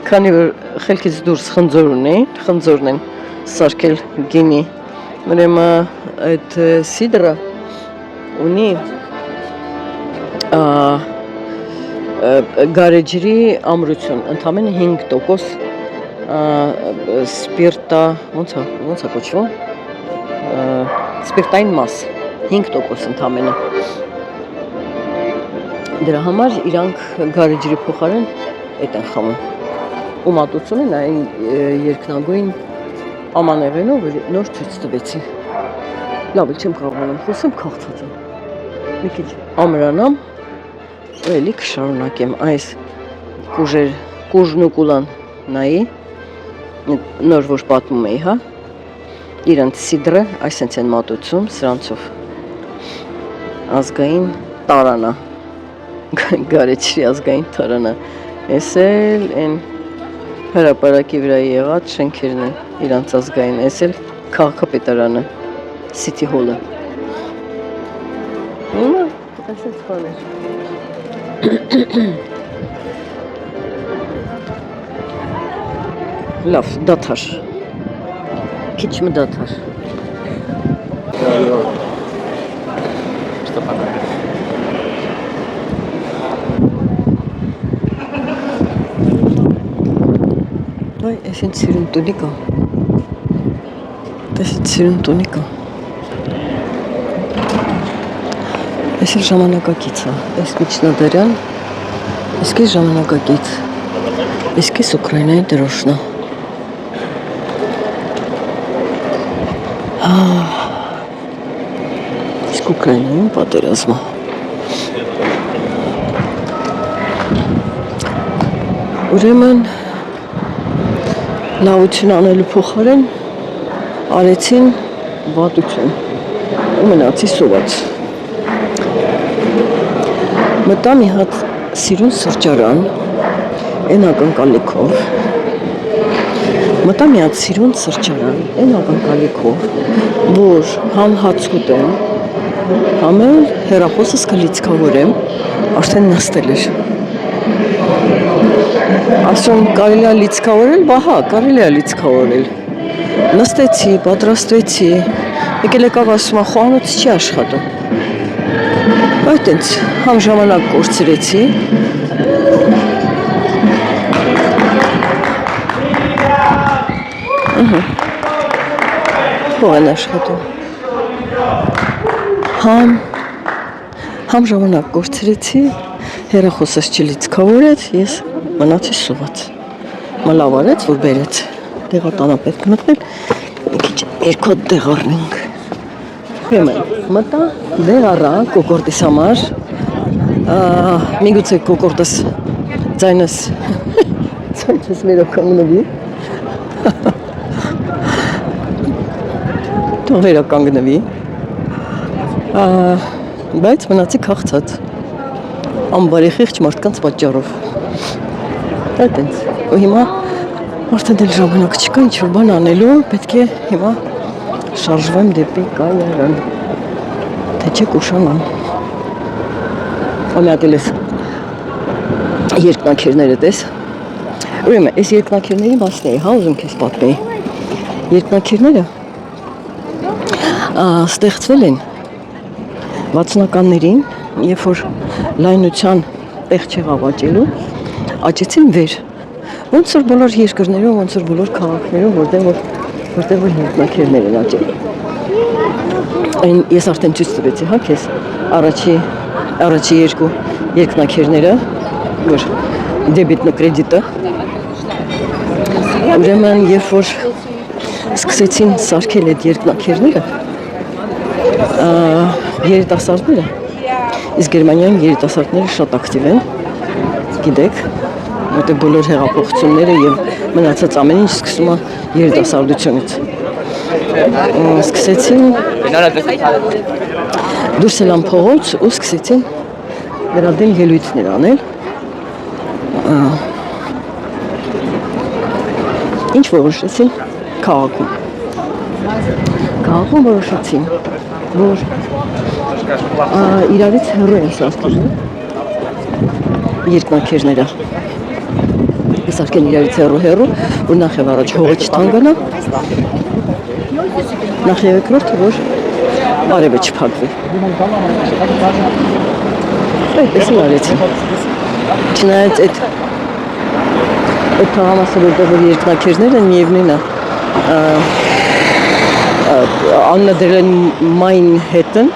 Քանի որ խելքից դուրս խնձորն են սարքել գինի։ Ուրեմն այդ սիդրը ունի գարեջրի ամրություն, ընդամենը 5% սպիրտա, ոնց է կոչվում, սպիրտային մաս, 5% ընդամենը։ Դրա համար իրանք գարեջրի փոխարեն այդ են խմում։ Ու մատուցում են այն երկնագույն ամանեղենով, որ նոր ցույց տվեցի։ Լավ, չեմ կարողանում խոսեմ, քաղցած եմ։ Մի քիչ ամրանամ, էլի կշարունակեմ այս կուժն ու կուլան նայի, նոր որ պատմում էի, հա, իրանց սիդրը այսենց են մատուցում սրանցով, ազգային տարանա, գարեջրի ազգային տարանա, ես էլ են հրապարակի վրա եղած շենքերն են իրանց ազգային, ես էլ քաղաքապետարանը, City Hall-ը։ Հիմա այսպես բաներ։ Լավ, դադար։ Քիչ մը դադար։ Այ, այսինչ սիրուն տունի կա։ Տեսից սիրուն տունի կա։ Այս էլ ժամանակակից է, այս միջնադարյան, իսկ այս ժամանակակից, իսկ այս Ուկրաինայի դրոշն է։ Իսկ Ուկրաինայում պատերազմ է։ Ուրեմն լավություն անելու փոխարեն արեցին վատություն ու մնացի սոված։ Մտա մի հատ սիրուն սրճարան, այն ակնկալիքով, մտա մի հատ սիրուն սրճարան, այն ակնկալիքով, որ համ հաց կուտեմ, համ էլ հեռախոսս կլիցքավորեմ, արդեն նստել էր։ Ասում կարելի է լիցքավորել, բահա, կարելի է լիցքավորել։ Նստեցի, պատրաստվեցի, եկել եկավ ասում, խոհանոցը չի աշխատում։ Այդ ինձ համ ժամանակ կորցրեցի, փող են աշխատում։ Համ ժամանակ կորցրեցի, հեռախոսս չլիցքավորեց, ես մնացի սոված։ Լավ արեց, որ բերեց։ Տեղատանա պետք մտնել, մի քիչ երկու տեղ առնենք։ Մտա դեղ առա կոկորդիս համար, միգուցե կոկորդս ձայնս մերով կանգնվի, թող վերականգնվի, բայց մնացի քաղցած, ամբարի խիղճ մարդկանց պատճառով։ Այդ ինձ, ու հիմա արդեն դել ժամանակ չկա, ինչ-որ բան անելու, պետք է հիմա շարժվեմ դեպի կայարան, թե չէ կուշանամ։ Ամի ատել ես երկնակերները տես։ Ուրեմն, այս երկնակերների մասն էի, հա, ուզում քեզ պատմեի։ Երկնակերները ստեղծվել են 60-ականներին, երբ որ լայնության տեղ չեղավ աճելու, աճեցին վեր։ Ոնց որ բոլոր երկրներում, ոնց որ բոլոր քաղաքներում, որտեղ որ երկնակերներ են աճել։ Այն ես արդեն ցույց տվեցի, հա, քեզ առաջի երկու երկնակերները, որ դեբիտնո կրեդիտը։ Ուրեմն, երբ որ սկսեցին սարքել այդ երկնակերները, երիտասարդները, իսկ Գերմանիայում երիտասարդները շատ ակտիվ են, գիտեք, որտեղ բոլոր հեղափոխությունները եւ մնացած ամեն ինչ սկսում է երիտասարդությունից։ Սկսեցին դուրս ելան փողոց ու սկսեցին դրա դեմ ելույթներ անել։ Ինչ որոշեցին քաղաքում։ Քաղաքում որոշեցին, որ իրարից հեռու են սարքել երկնակերները։ Սարքեն իրարից հեռու, որ նախ եւ առաջ հողը չթանկանա, նախ եւ երկրորդը, որ արևը չփակվի։ Այդպես էլ արեցին։ Չնայած այդ թղամասը, որտեղ երկնակերներ են, միևնույն է, անունը դրել են Manhattan,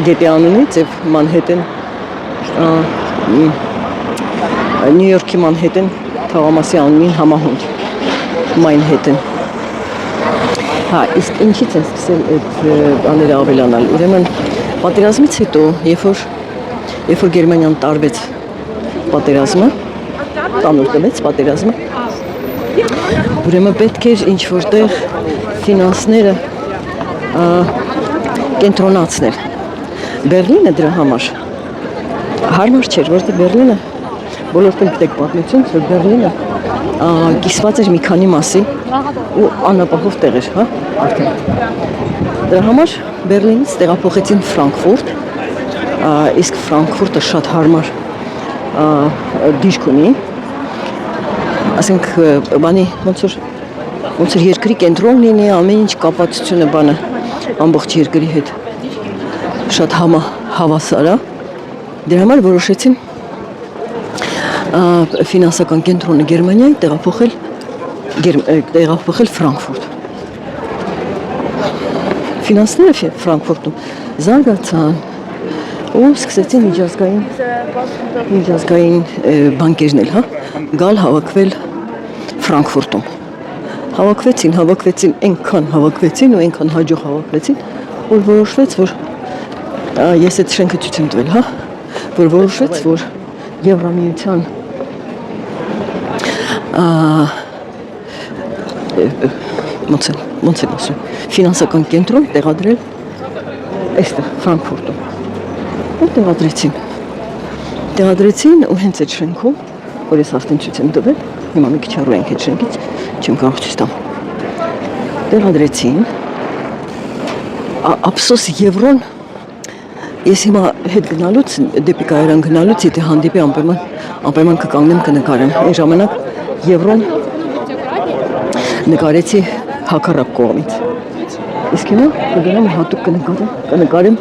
գետի անունից եւ Manhattan, Նյու Յորքի Manhattan թղամասի անունին համահունչ, Manhattan։ Հա, իսկ ինչից են սկսել այդ բաները ավելանալ։ Ուրեմն պատերազմից հետո, երբ որ Գերմանիան տարվեց պատերազմը, տանուլ տվեց պատերազմը, ուրեմն պետք էր ինչ որտեղ ֆինանսները կենտրոնացնել։ Բերլինը դրա համար հարմար չէր, որտեղ Բերլինը բոլորտեղ գիտեք պատմություն, որ Բերլինը կիսված էր մի քանի մասի ու անապահով տեղ էր, հա, արդեն։ Դրա համար Բերլինից տեղափոխեցին Ֆրանկֆուրտ, իսկ Ֆրանկֆուրտը շատ հարմար դիրք ունի, ասենք բանի ոնց որ երկրի կենտրոն լինի, ամեն ինչ կապացությունը բանը ամբողջ երկրի հետ շատ հավասար է։ Դրա համար որոշեցին ֆինանսական կենտրոնը Գերմանիայի տեղափոխել Ֆրանկֆուրտ։ Ֆինանսները Ֆրանկֆուրտում զարգացան ու սկսեցին միջազգային բանկերներ, հա, գալ հավաքվել Ֆրանկֆուրտում։ Հավաքվեցին, այնքան հավաքվեցին ու այնքան հաջող հավաքվեցին, որ որոշվեց, որ ես այդ շենքը ցույց եմ տվել, հա, որ որոշվեց, որ Եվրամիության ոնց են ասում, ֆինանսական կենտրոն տեղադրել այստեղ Ֆրանկֆուրտում։ Ու տեղադրեցին ու հենց այդ շենքում, որ ես արդեն ցույց եմ տվել, հիմա մի քիչ հեռու ենք այդ շենքից, չեմ կարող ցույց տալ։ Տեղադրեցին, ափսոս եվրոն, ես հիմա հետ գնալուց, դեպի կայարան գնալուց, եթե հանդիպի անպայման կկանգնեմ կնկարեմ, այն ժամանակ եվրոն նկարեցի հակառակ կողմից։ Իսկ հիմա կգնամ հատուկ կնկարեմ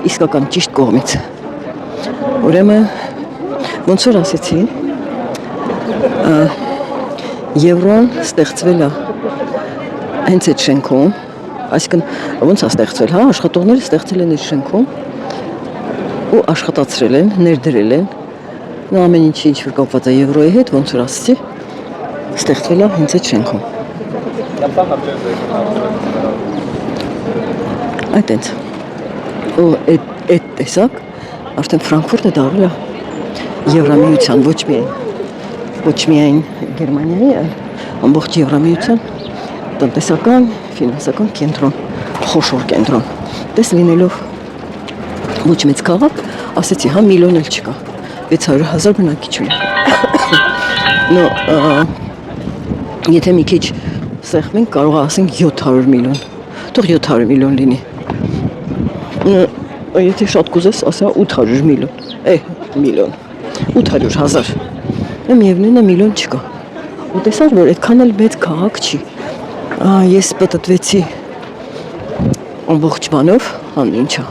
իսկական ճիշտ կողմից։ Ուրեմն ոնց որ ասեցի, եվրոն ստեղծվել է հենց այդ շենքում, այսինքն ոնց է ստեղծվել, հա, աշխատողները ստեղծել են այդ շենքում ու աշխատացրել են, ներդրել են, նա ամեն ինչ որ կապված է եվրոյի հետ, ոնց որ ասեցի, ստեղծվել է հենց այդ շենքում։ Այդտենց։ Ու այդ տեսակ արդեն Ֆրանկֆուրտը դառել է Եվրամիության ոչ միայն Գերմանիայի, այլ ամբողջ Եվրամիության տնտեսական, ֆինանսական կենտրոն, խոշոր կենտրոն։ Տես լինելով ոչ մեծ քաղաք, ասեցի, հա միլիոն էլ չկա, 600,000 բնակիչ ունի։ Նո, եթե մի քիչ սեղմենք, կարող ասենք 700 միլիոն, թող 700 միլիոն լինի։ Եթե շատ կուզես, ասա 800 միլիոն, միլիոն, 800,000, միևնույնն է միլիոն չկա։ Ու տեսար, որ այդքան էլ մեծ քաղաք չի։ Ես պտտվեցի ամբողջ բանով, հան ինչա,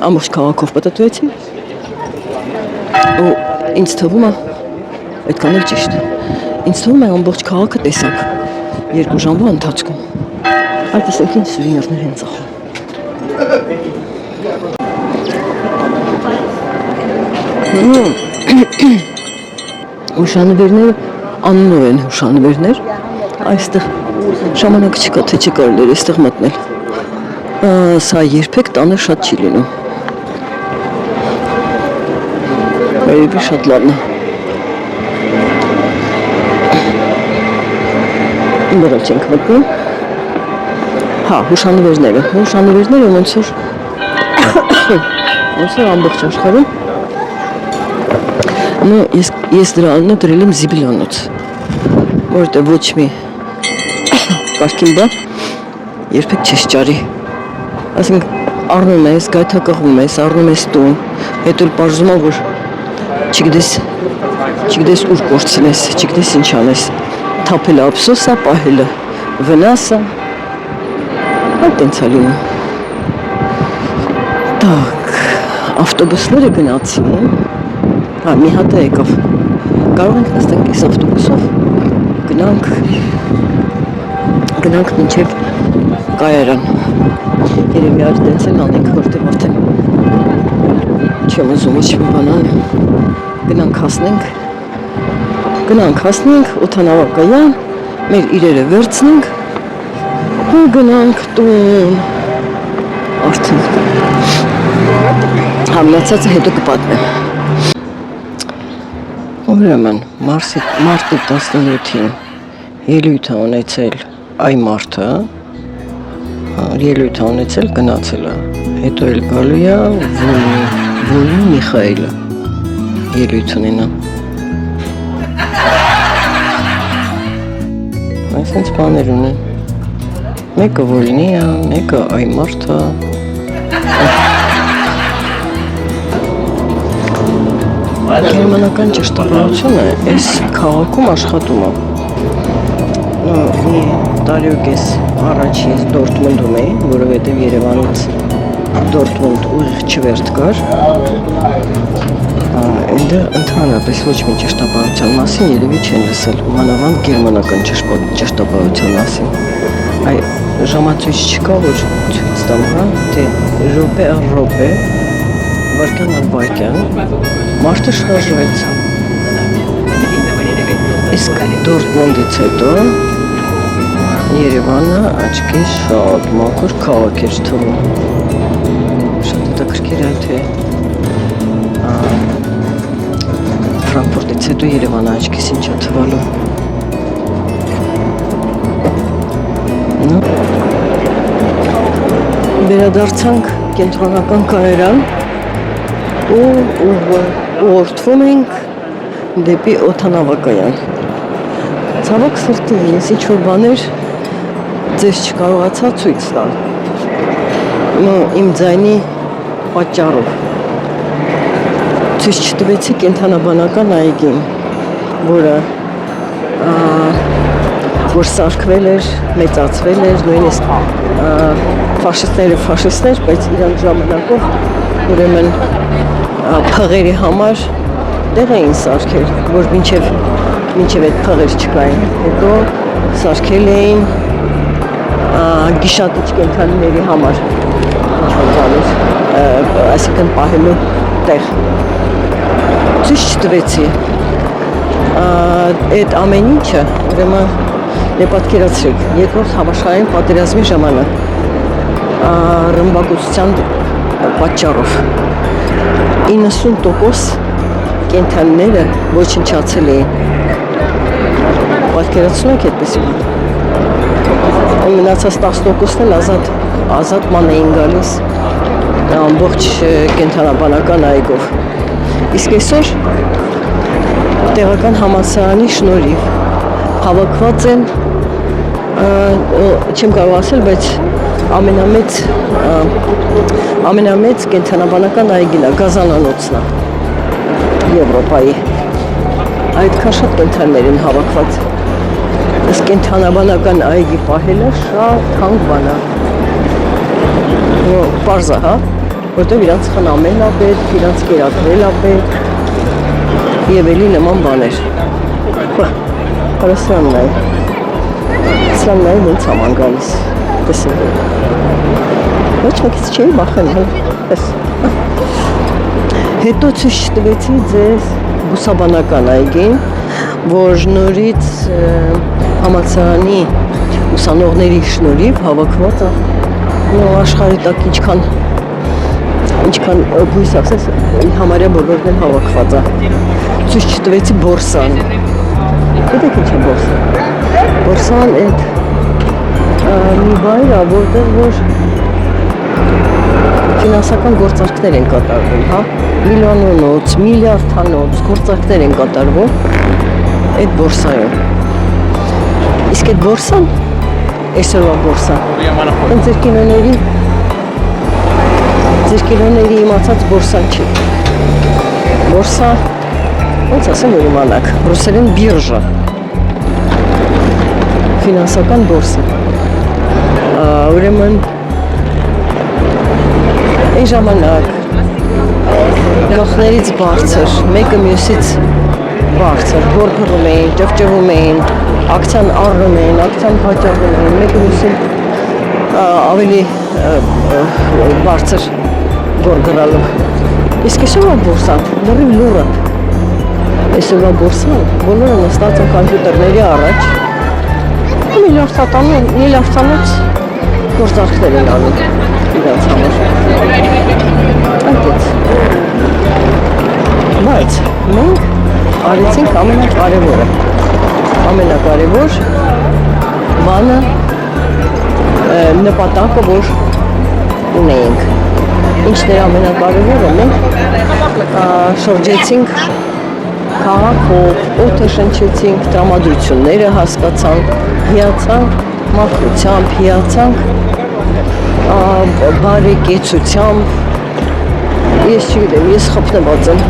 ամբողջ քաղաքով պտտվեցի ու ինձ թվում է, այդքան էլ ճիշտ, ինձ թվում է ամբողջ քաղաքը տեսանք 2 ժամվա ընթացքում, այդ տեսեք ինչ սուվենիրներ են ծախում։ Հուշանվերները անունով են հուշանվերներ, այստեղ ժամանակ չկա, թե չկարել էր այստեղ մտնել, սա երբեք տանը շատ չի լինում, երևի շատ լավն է, բերալ չենք մտնում, հա, հուշանվերները ոնց որ ամբողջ աշխարհում, ես դրա անունը դրել եմ Զիբիլյանոց, որովհետև ոչ մի կարգին բան երբեք չես ճարի, ասենք առնում ես, գայթակղվում ես, առնում ես տուն, հետո էլ պարզում է, որ չգիտես ուր կորցնես, չգիտես ինչ անես, թափելը ափսոսա, պահելը վնասա, այդ տենց է լինում։ Так, ավտոբուսները գնացին, մի հատ է եկավ, կարող ենք նստենք այս ավտոբուսով, գնանք մինչև կայարան, երևի այդ տենց էլ անենք, որտև արդեն չեմ ուզում ինչ մի բան անեմ, գնանք հասնենք օդանավակայան, մեր իրերը վերցնենք ու գնանք տուն, արդեն համնացածը հետո կպատմեմ։ Ուրեմն մարտի 17-ին ելույթ է ունեցել այ մարդը, ելույթ է ունեցել գնացել է, հետո էլ գալու է Վոլնի Միխայելը ելույթ ունենա։ Այսինչ բաներ ունեն, մեկը Վոլնի է, մեկը այ մարդը, Գերմանական ճշտավորությունը այս քաղաքում աշխատում է։ Մի տարի ու կես առաջ ես Դորտմունդում էի, որովհետև Երևանից Դորտմունդ ուղիղ չվերթ կար։ Այնտեղ ընդհանրապես ոչ մի ճշտապահության մասին երևի չեն լսել, մանավանդ գերմանական ճշտապահության մասին։ Այ ժամացույց չկա, որ ցույց տամ, հա, թե րոպե առ րոպե, վայրկյան առ վայրկյան մարդը շարժվեց։ Իսկ Դորտմունդից հետո Երևանը աչքիս շատ մաքուր քաղաք էր թվում։ Շատ հետաքրքիր է, թե Ֆրանկֆուրտից հետո Երևանը աչքիս ինչ է թվալու։ Վերադարձանք կենտրոնական կարերան ու ուղղորդվում ենք դեպի օդանավակայան։ Ցավոք սրտի, ես ինչ-որ բաներ ձեզ չկարողացա ցույց տալ։ Իմ ձայնի պատճառով։ Ցույց չտվեցի կենտրոնաբանական այգին, որը որ սարքվել էր, մեծացվել էր, նույնիսկ ֆաշիստներ, բայց իրանք ժամանակով ուրեմն փղերի համար տեղ էին սարքել, որ մինչև այդ փղեր չկային։ Հետո սարքել էին գիշատիչ կենդանիների համար, այսինքն պահելու տեղ։ Ցույց չտվեցի։ Այդ ամեն ինչը, ուրեմն պատկերացրեք, երկրորդ համաշխարհային պատերազմի ժամանակ ռմբակոծության պատճառով 90% կենդանիները ոչնչացել էին։ Պատկերացնում եք այդպես բան։ Մնացած 10%-ն էլ ազատ ման էին գալիս ամբողջ կենտրոնաբանական այգով։ Իսկ այսօր տեղական համալսարանի շնորհիվ հավաքված են, չեմ կարող ասել, բայց ամենամեծ կենտրոնաբանական այգին է, Գազանանոցն է Եվրոպայի։ Այդքան շատ կենդանիներ են հավաքված։ Իսկ կենտրոնաբանական այգի պահելը շատ թանկ բան է։ Պարզ է, հա, որտեղ իրանց խնամել է պետք, իրանց կերակրել է պետք եւ էլի նման բաներ։ Հարասանն է։ Սրանն է ինձ աման գալիս։ Տեսեք։ Ոչ մեկից չի բախել, հես։ Հետո ցույց տվեցի ձեզ բուսաբանական այգին, որ նորից համալսարանի ուսանողների շնորհիվ հավաքված է աշխարհի տակ ինչքան բույս ասես համարյա բոլորն են հավաքված է։ Ցույց չտվեցի բորսան։ Գիտեք ինչ է բորսան։ Բորսան այդ մի վայր է, որտեղ որ ֆինանսական գործարքներ են կատարվում, հա, միլիոնոնոց, միլիարդանոց գործարքներ են կատարվում այդ բորսայում։ Իսկ այդ բորսան, այսօրվա բորսան, ձեր կինոների իմացած բորսան չի։ Բորսա, ոնց ասեմ որ իմանաք, ռուսերեն բիրժա, ֆինանսական բորսա։ Ուրեմն այն ժամանակ գլխներից բարձր, մեկը մյուսից բարձր, գորգռում էին, ճվճվում էին, ակցիան առնում էին, ակցիան հաճախում էին, մեկը մյուսին ավելի բարձր գորգռալով։ Իսկ այսօրվա բորսան, լրիվ լուրը, այսօրվա բորսան, բոլորը նստած են կամպյուտերների առաջ, միլիարդանոց գործարքներ են անում իրանց համար։ Այդպես։ Բայց մենք արեցինք ամենակարևորը։ Ամենակարևոր բանը նպատակը, որ ունեինք։ Ինչն էր ամենակարևորը, մենք շրջեցինք քաղաքով, օդը շնչեցինք, տրամադրությունները հասկացանք, հիացանք մաքրությամբ, հիացանք բարեկեցությամբ, ես չգիտեմ, ես խփնված եմ,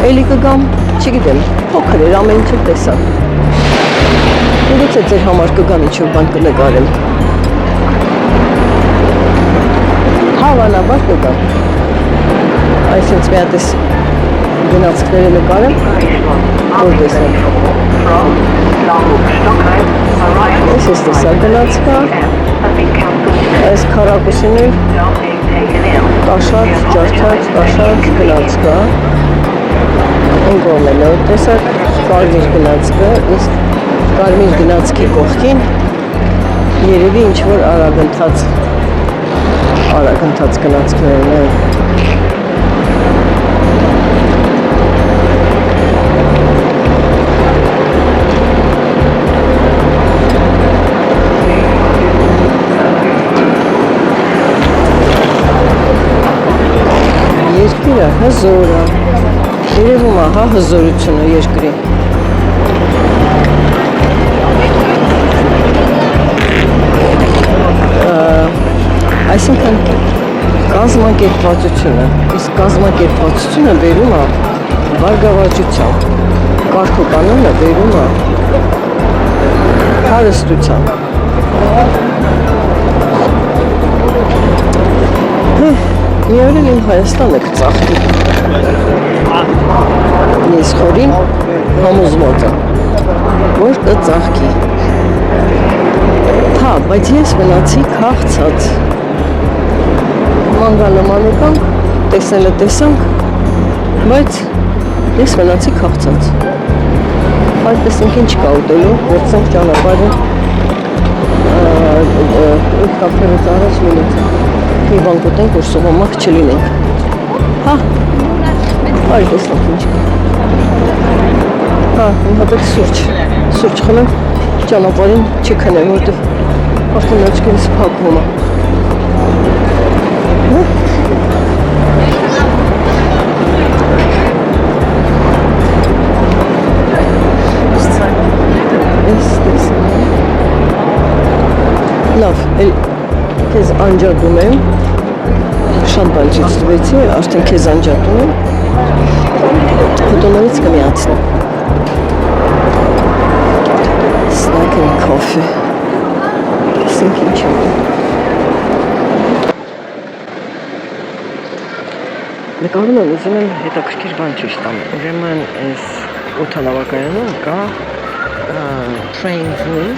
էլի կգամ, չգիտեմ, փոքր էր, ամեն ինչ տեսա, գուցե ձեր համար կգամ ինչ-որ բան կնկարեմ, հավանաբար կգամ, այսինքն մի հատ էս գնացքները նկարեմ, որ տեսնեմ, ես տեսա գնացքա, այս քառակուսին էլ տաշած, ջարդած, տաշած գնացքա, ընկոմ էլ որ տեսակ կարմիր գնացքը, իսկ կարմիր գնացքի կողքին երևի ինչ-որ արագընթաց գնացքներն են։ Հզոր է։ Երևում է, հա, հզորությունը երկրի։ Այսինքն կազմակերպվածությունը, իսկ կազմակերպվածությունը բերում է վարգավաճությամբ, կարգոկանոնը բերում է հարստությամբ։ Մի օր իմ Հայաստանը կծաղկի։ Ես խորին համոզված եմ, որ կծաղկի։ Հա, բայց ես մնացի քաղցած։ Մանգալը մանեկանք, տեսնելը տեսանք, բայց ես մնացի քաղցած։ Այդ տեսնենք ինչ կա ուտելու, վերցնենք ճանապարհը, այդ կապերից առաջ մինիտ մի բան գտենք, որ սովամակ չլինենք։ Հա, այլ տեսնենք ինչ կա։ Հա, մի հատ սուրճ խմեմ, ճանապարհին չքնեմ, որտեղ արդեն աչքերս փակվում է։ Լավ, քեզ անջատում եմ, շատ բան չստվեցի, արդեն քեզ անջատում եմ, հետո նորից կմիացնեմ։ Snack and coffee, տեսինք ինչ է։ Նկարում եմ ուզում եմ հետաքրքիր բան ցույց տամ, ուրեմն այս օդանավակայանում կա train room,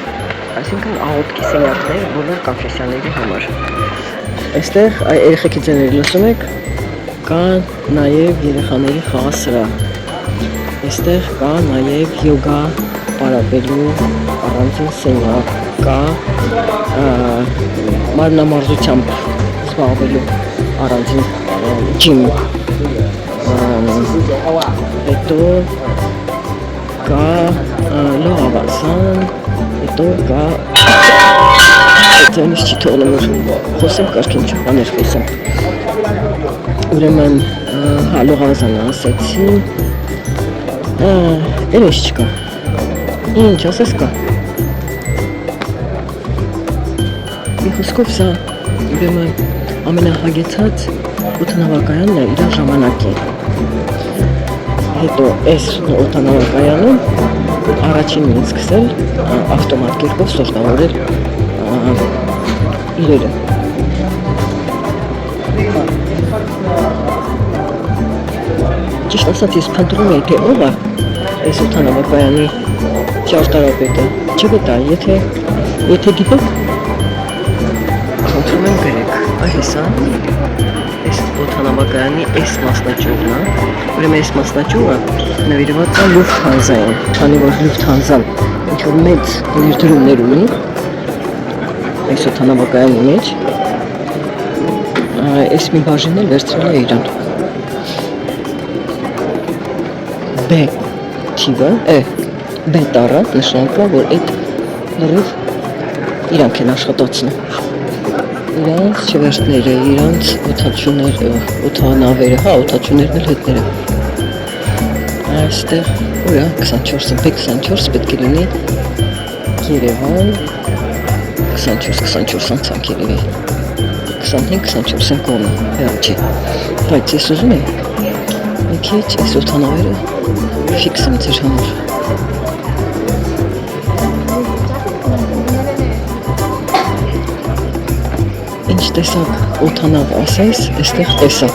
այսինքն աղոթքի սենյակներ բոլոր կոնֆեսիաների համար։ Այստեղ երեխեքի ձեների լսում եք, կա նաև երեխաների խաղասրահ։ Այստեղ կա նաև յոգա պարապելու առանձին սենյակ, կա մարմնամարզությամբ զբաղվելու առանձին ջիմ, հետո կա լողավազան, հետո կա այդտեղից չի թողնում որ խոսեմ կարգին չու բաներ խոսեմ։ Ուրեմն հա լողավազանը ասեցի, էլ ինչ չկա, ինչ ասես կա։ Մի խոսքով սա ուրեմն ամենահագեցած օդանավակայանն է իր ժամանակի։ Հետո այս օդանավակայանում առաջինն ինձ սկսել ավտոմատ կերպով սորտավորել իրերը։ Ճիշտ ասած ես փնտրում էի թե ով է այս օդանավակայանի ճարտարապետը։ Չգտա, եթե դիպեք խնդրում եմ գրեք, այհեսա այս օդանավակայանի այս մասնաճյուղն է, ուրեմն այս մասնաճյուղը նվիրված է Lufthansa-ին, քանի որ Lufthansa-ն ինչ-որ մեծ ներդրումներ ունի այս օդանավակայանի մեջ, այս մի բաժինն էլ վերցրել է իրան։ B թիվը, B տառը նշանակում է, որ այդ լրիվ իրանք են աշխատացնում։ Իրանց չվերթները, իրանց օդաչուները, օդանավերը, հա, օդաչուներն էլ հետները։ Այստեղ, ուրա, 24, B24 պետք է լինի Երևան, 24 անցանք երևի, 25-24 կողմը, չի, բայց ես ուզում եմ, մի քիչ այս օդանավերը ֆիքսեմ ձեր համար։ Ինչ տեսակ օդանավ ասես, այստեղ տեսակ։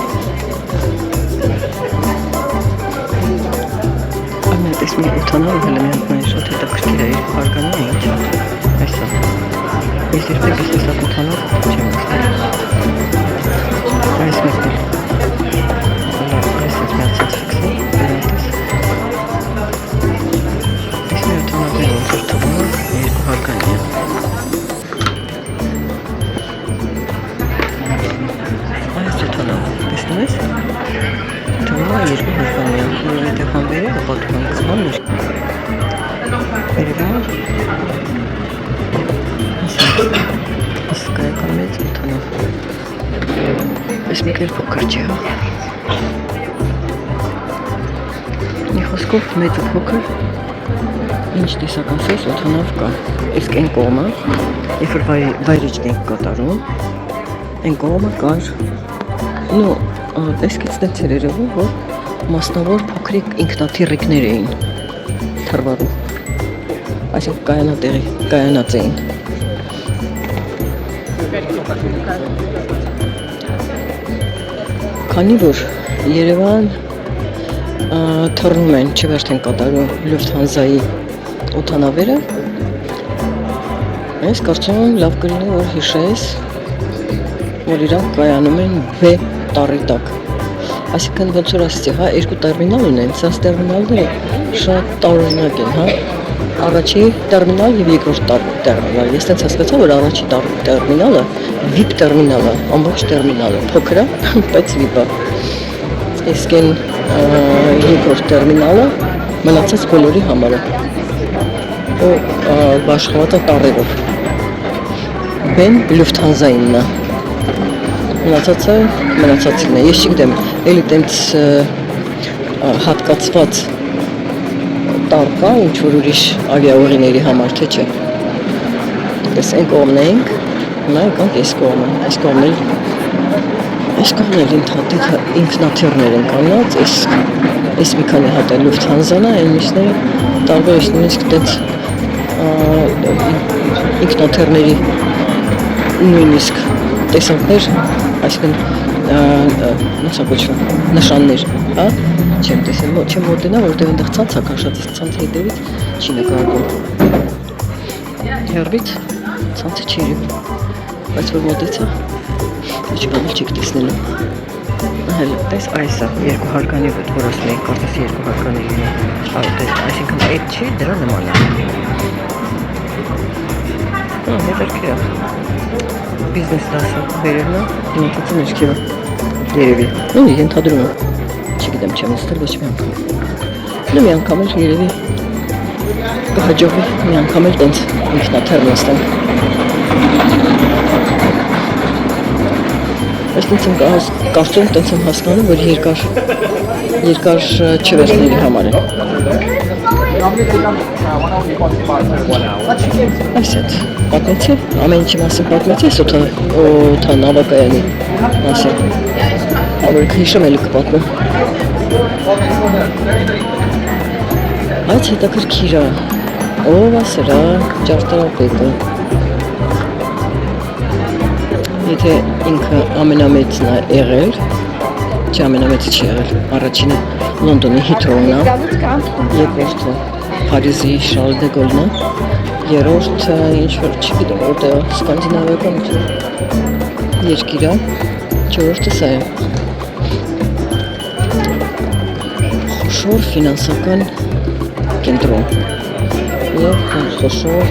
Ամեն տես մի օդանավը հələ մի հատ նայ շատ հետաքրքիր է, երկու հարգանում է ինչ այսա։ Ես երբեք այս տեսակ օդանավ չեմ տեսել։ Այս մեկն է։ Այս միացած ֆիքսի, վերանտես։ Այս մի օդանավը որ թվում է, երկու հարգանի է։ Տեսնում ես, թվում է երկու հարգանի է, որովհետև համբերերը պատուհան կզման նիշ։ Վերևա, այս կայական մեծ օդանավ։ Այս մեկ էլ փոքր չի հա։ խոսքով մեծ ու փոքր ինչ տեսական սես օթանավ կա։ Իսկ այն կողմը, երբ որ վայրիջն ենք կատարում, այն կողմը կար տեսքից դենց էր երևում, որ մասնավոր փոքրիկ ինքնաթիռիկներ էին թռվարում։ Այսինքն կայանած էին։ Քանի որ Երևան թռնում են, չվերթ են կատարում Լյուֆթհանզայի օդանավերը, ես կարծում եմ լավ կլինի, որ հիշես, որ իրանք կայանում են B տառի տակ։ Այսինքն ոնց որ ասեցի, հա, երկու տերմինալ ունեն, սրանց տերմինալները շատ տարօրինակ են, հա։ Առաջի տերմինալ եւ երկրորդ տերմինալ։ Ես տենց հասկացա, որ առաջի տերմինալը VIP տերմինալը, ամբողջ տերմինալը փոքր է, բայց VIP է։ Իսկ այն երկրորդ տերմինալը մնացած բոլորի համար է։ Ու աշխատած է տառերով։ Բեն Լյուֆթհանզայինն է։ Մնացածին է։ Ես չգիտեմ, էլի տենց հատկացված տառ կա, ինչ որ ուրիշ ավիաուղիների համար, թե չէ։ Դες այն կողմն ենք, հիմա եկանք այս կողմը, այս կողմն էլ ինքնաթիռներ են կանած, այս մի քանի հատ է Լյուֆթհանզան է, այն մյուսները տարբեր ես նույնիսկ տենց ինքնաթիռների նույնիսկ տեսանքներ, այսինքն ոնց է կոչվում, նշաններ, հա, չեմ տեսել, չեմ մոտենա, որտեղ այնտեղ ցանց է քաշած, ցանցի հետևից չի նկարվում։ Հեռվից ցանցը չի երևում, բայց որ մոտեցա, ոչ բան չեք տեսնելու։ Հələ, տես այս է, երկու հարկանի վրա, որ ասում ենք, կարծես երկու հարկանի լինի, այսինքն այդ չի, դրա նման է։ Հետաքրքիր է։ Բիզնես դասը վերելն է, դիմացածը մեջքերը երևի։ Նույն ենթադրում եմ, չգիտեմ չեմ նստել ոչ մի անգամ։ Նու մի անգամ էլ երևի կհաջողվի մի անգամ էլ տենց ինքնաթիռ նստենք։ Ես տենց եմ կարծում, տենց եմ հասկանում, որ երկար չվերթների համար է։ Այս հետ պատմեցի, ամեն ինչի մասին պատմեցի, օդանավակայանի մասին, որ հիշում էլի կպատմում։ Այս հետաքրքիր է, ով է սրա ճարտարապետը։ Եթե ինքը ամենամեծն է եղել, չի ամենամեծը չի եղել, առաջինը Լոնդոնի Հիթրոն է, երկրորդը Փարիզի Շարլ դե Գոլն է, երրորդը ինչ-որ չգիտեմ որտեղ է, սկանդինավիական երկիր է, չորրորդը սա է։ Խոշոր ֆինանսական կենտրոն և խոշոր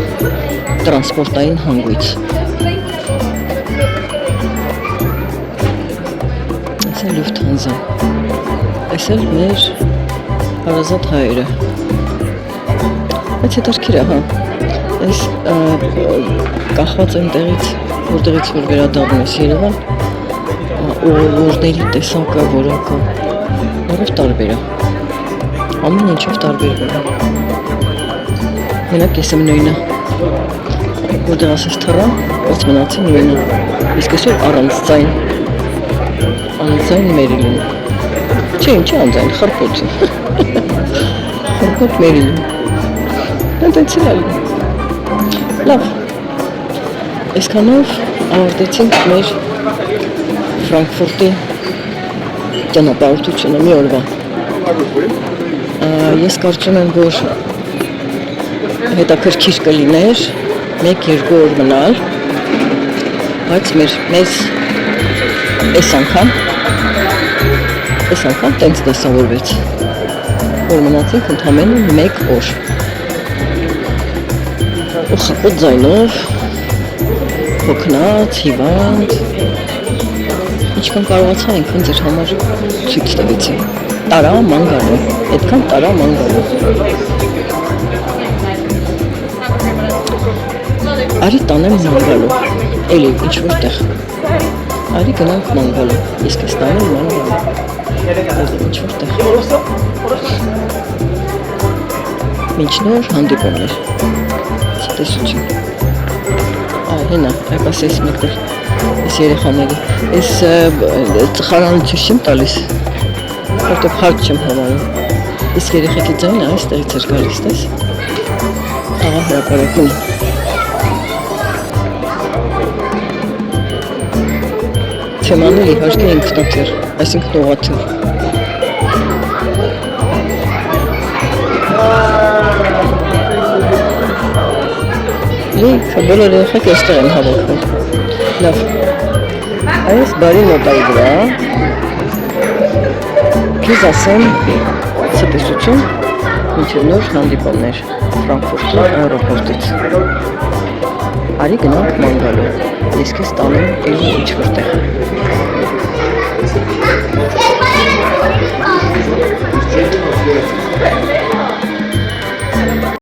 տրանսպորտային հանգույց։ Այս է Լյուֆթհանզան, այս էլ մեր հարազատ հայերը։ Բայց հետաքրքիր է, հա, այս կախված այնտեղից, որտեղից որ վերադառնում ես Երևան, ուղղորների տեսակը, որակը, որով տարբեր է, ամեն ինչով տարբերվում է։ Մենակ ես եմ նույնը, որտեղ ասես թռա, բայց մնացի նույնը, իսկ այսօր առանց ձայն Մերիլին, չէ, ինչի անձայն, խրպոտ, խրպոտ Մերիլին, տենց էլ լավ, այսքանով ավարտեցինք մեր Ֆրանկֆուրտի ճանապարհորդությունը մի օրվա։ Ես կարծում եմ, որ հետաքրքիր կլիներ 1-2 օր մնալ, բայց մեզ այս անգամ տենց դասավորվեց, որ մնացինք ընդամենը 1 օր։ Ու խապոտ ձայնով, հոգնած, հիվանդ, ինչքան կարողացա այնքան ձեր համար ցույց տվեցի։ Տարա ման գալու, այդքան տարա ման գալու։ Արի տանեմ ման գալու, էլի ինչ-որ տեղ։ Արի գնանք ման գալու, իսկ ես տանեմ ման գալու, ինչ-որ տեղ։ Մինչ նոր հանդիպումներ։ Տեսություն։ Հենա, այպաս ես մեկտեղ, ես երեխաների, ես ծխարանը ցույց չեմ տալիս, որտեղ հարկ չեմ համարում, իսկ երեխեքի ձայնը այստեղից էր գալիս, տես, աղա հրապարակում, թեմաներ իհարկե ինքնաթեր, այսինքն ուղաթեր, Լիքը բոլոր երեխեք այստեղ են հավաքվել։ Լավ։ Այս բարի նոտայի վրա քեզ ասեմ ցտեսություն մինչև նոր հանդիպումներ Ֆրանկֆուրտ аэропортից։ Արի գնանք ման գալու։ Ես քեզ տանեմ ինչ որտեղ։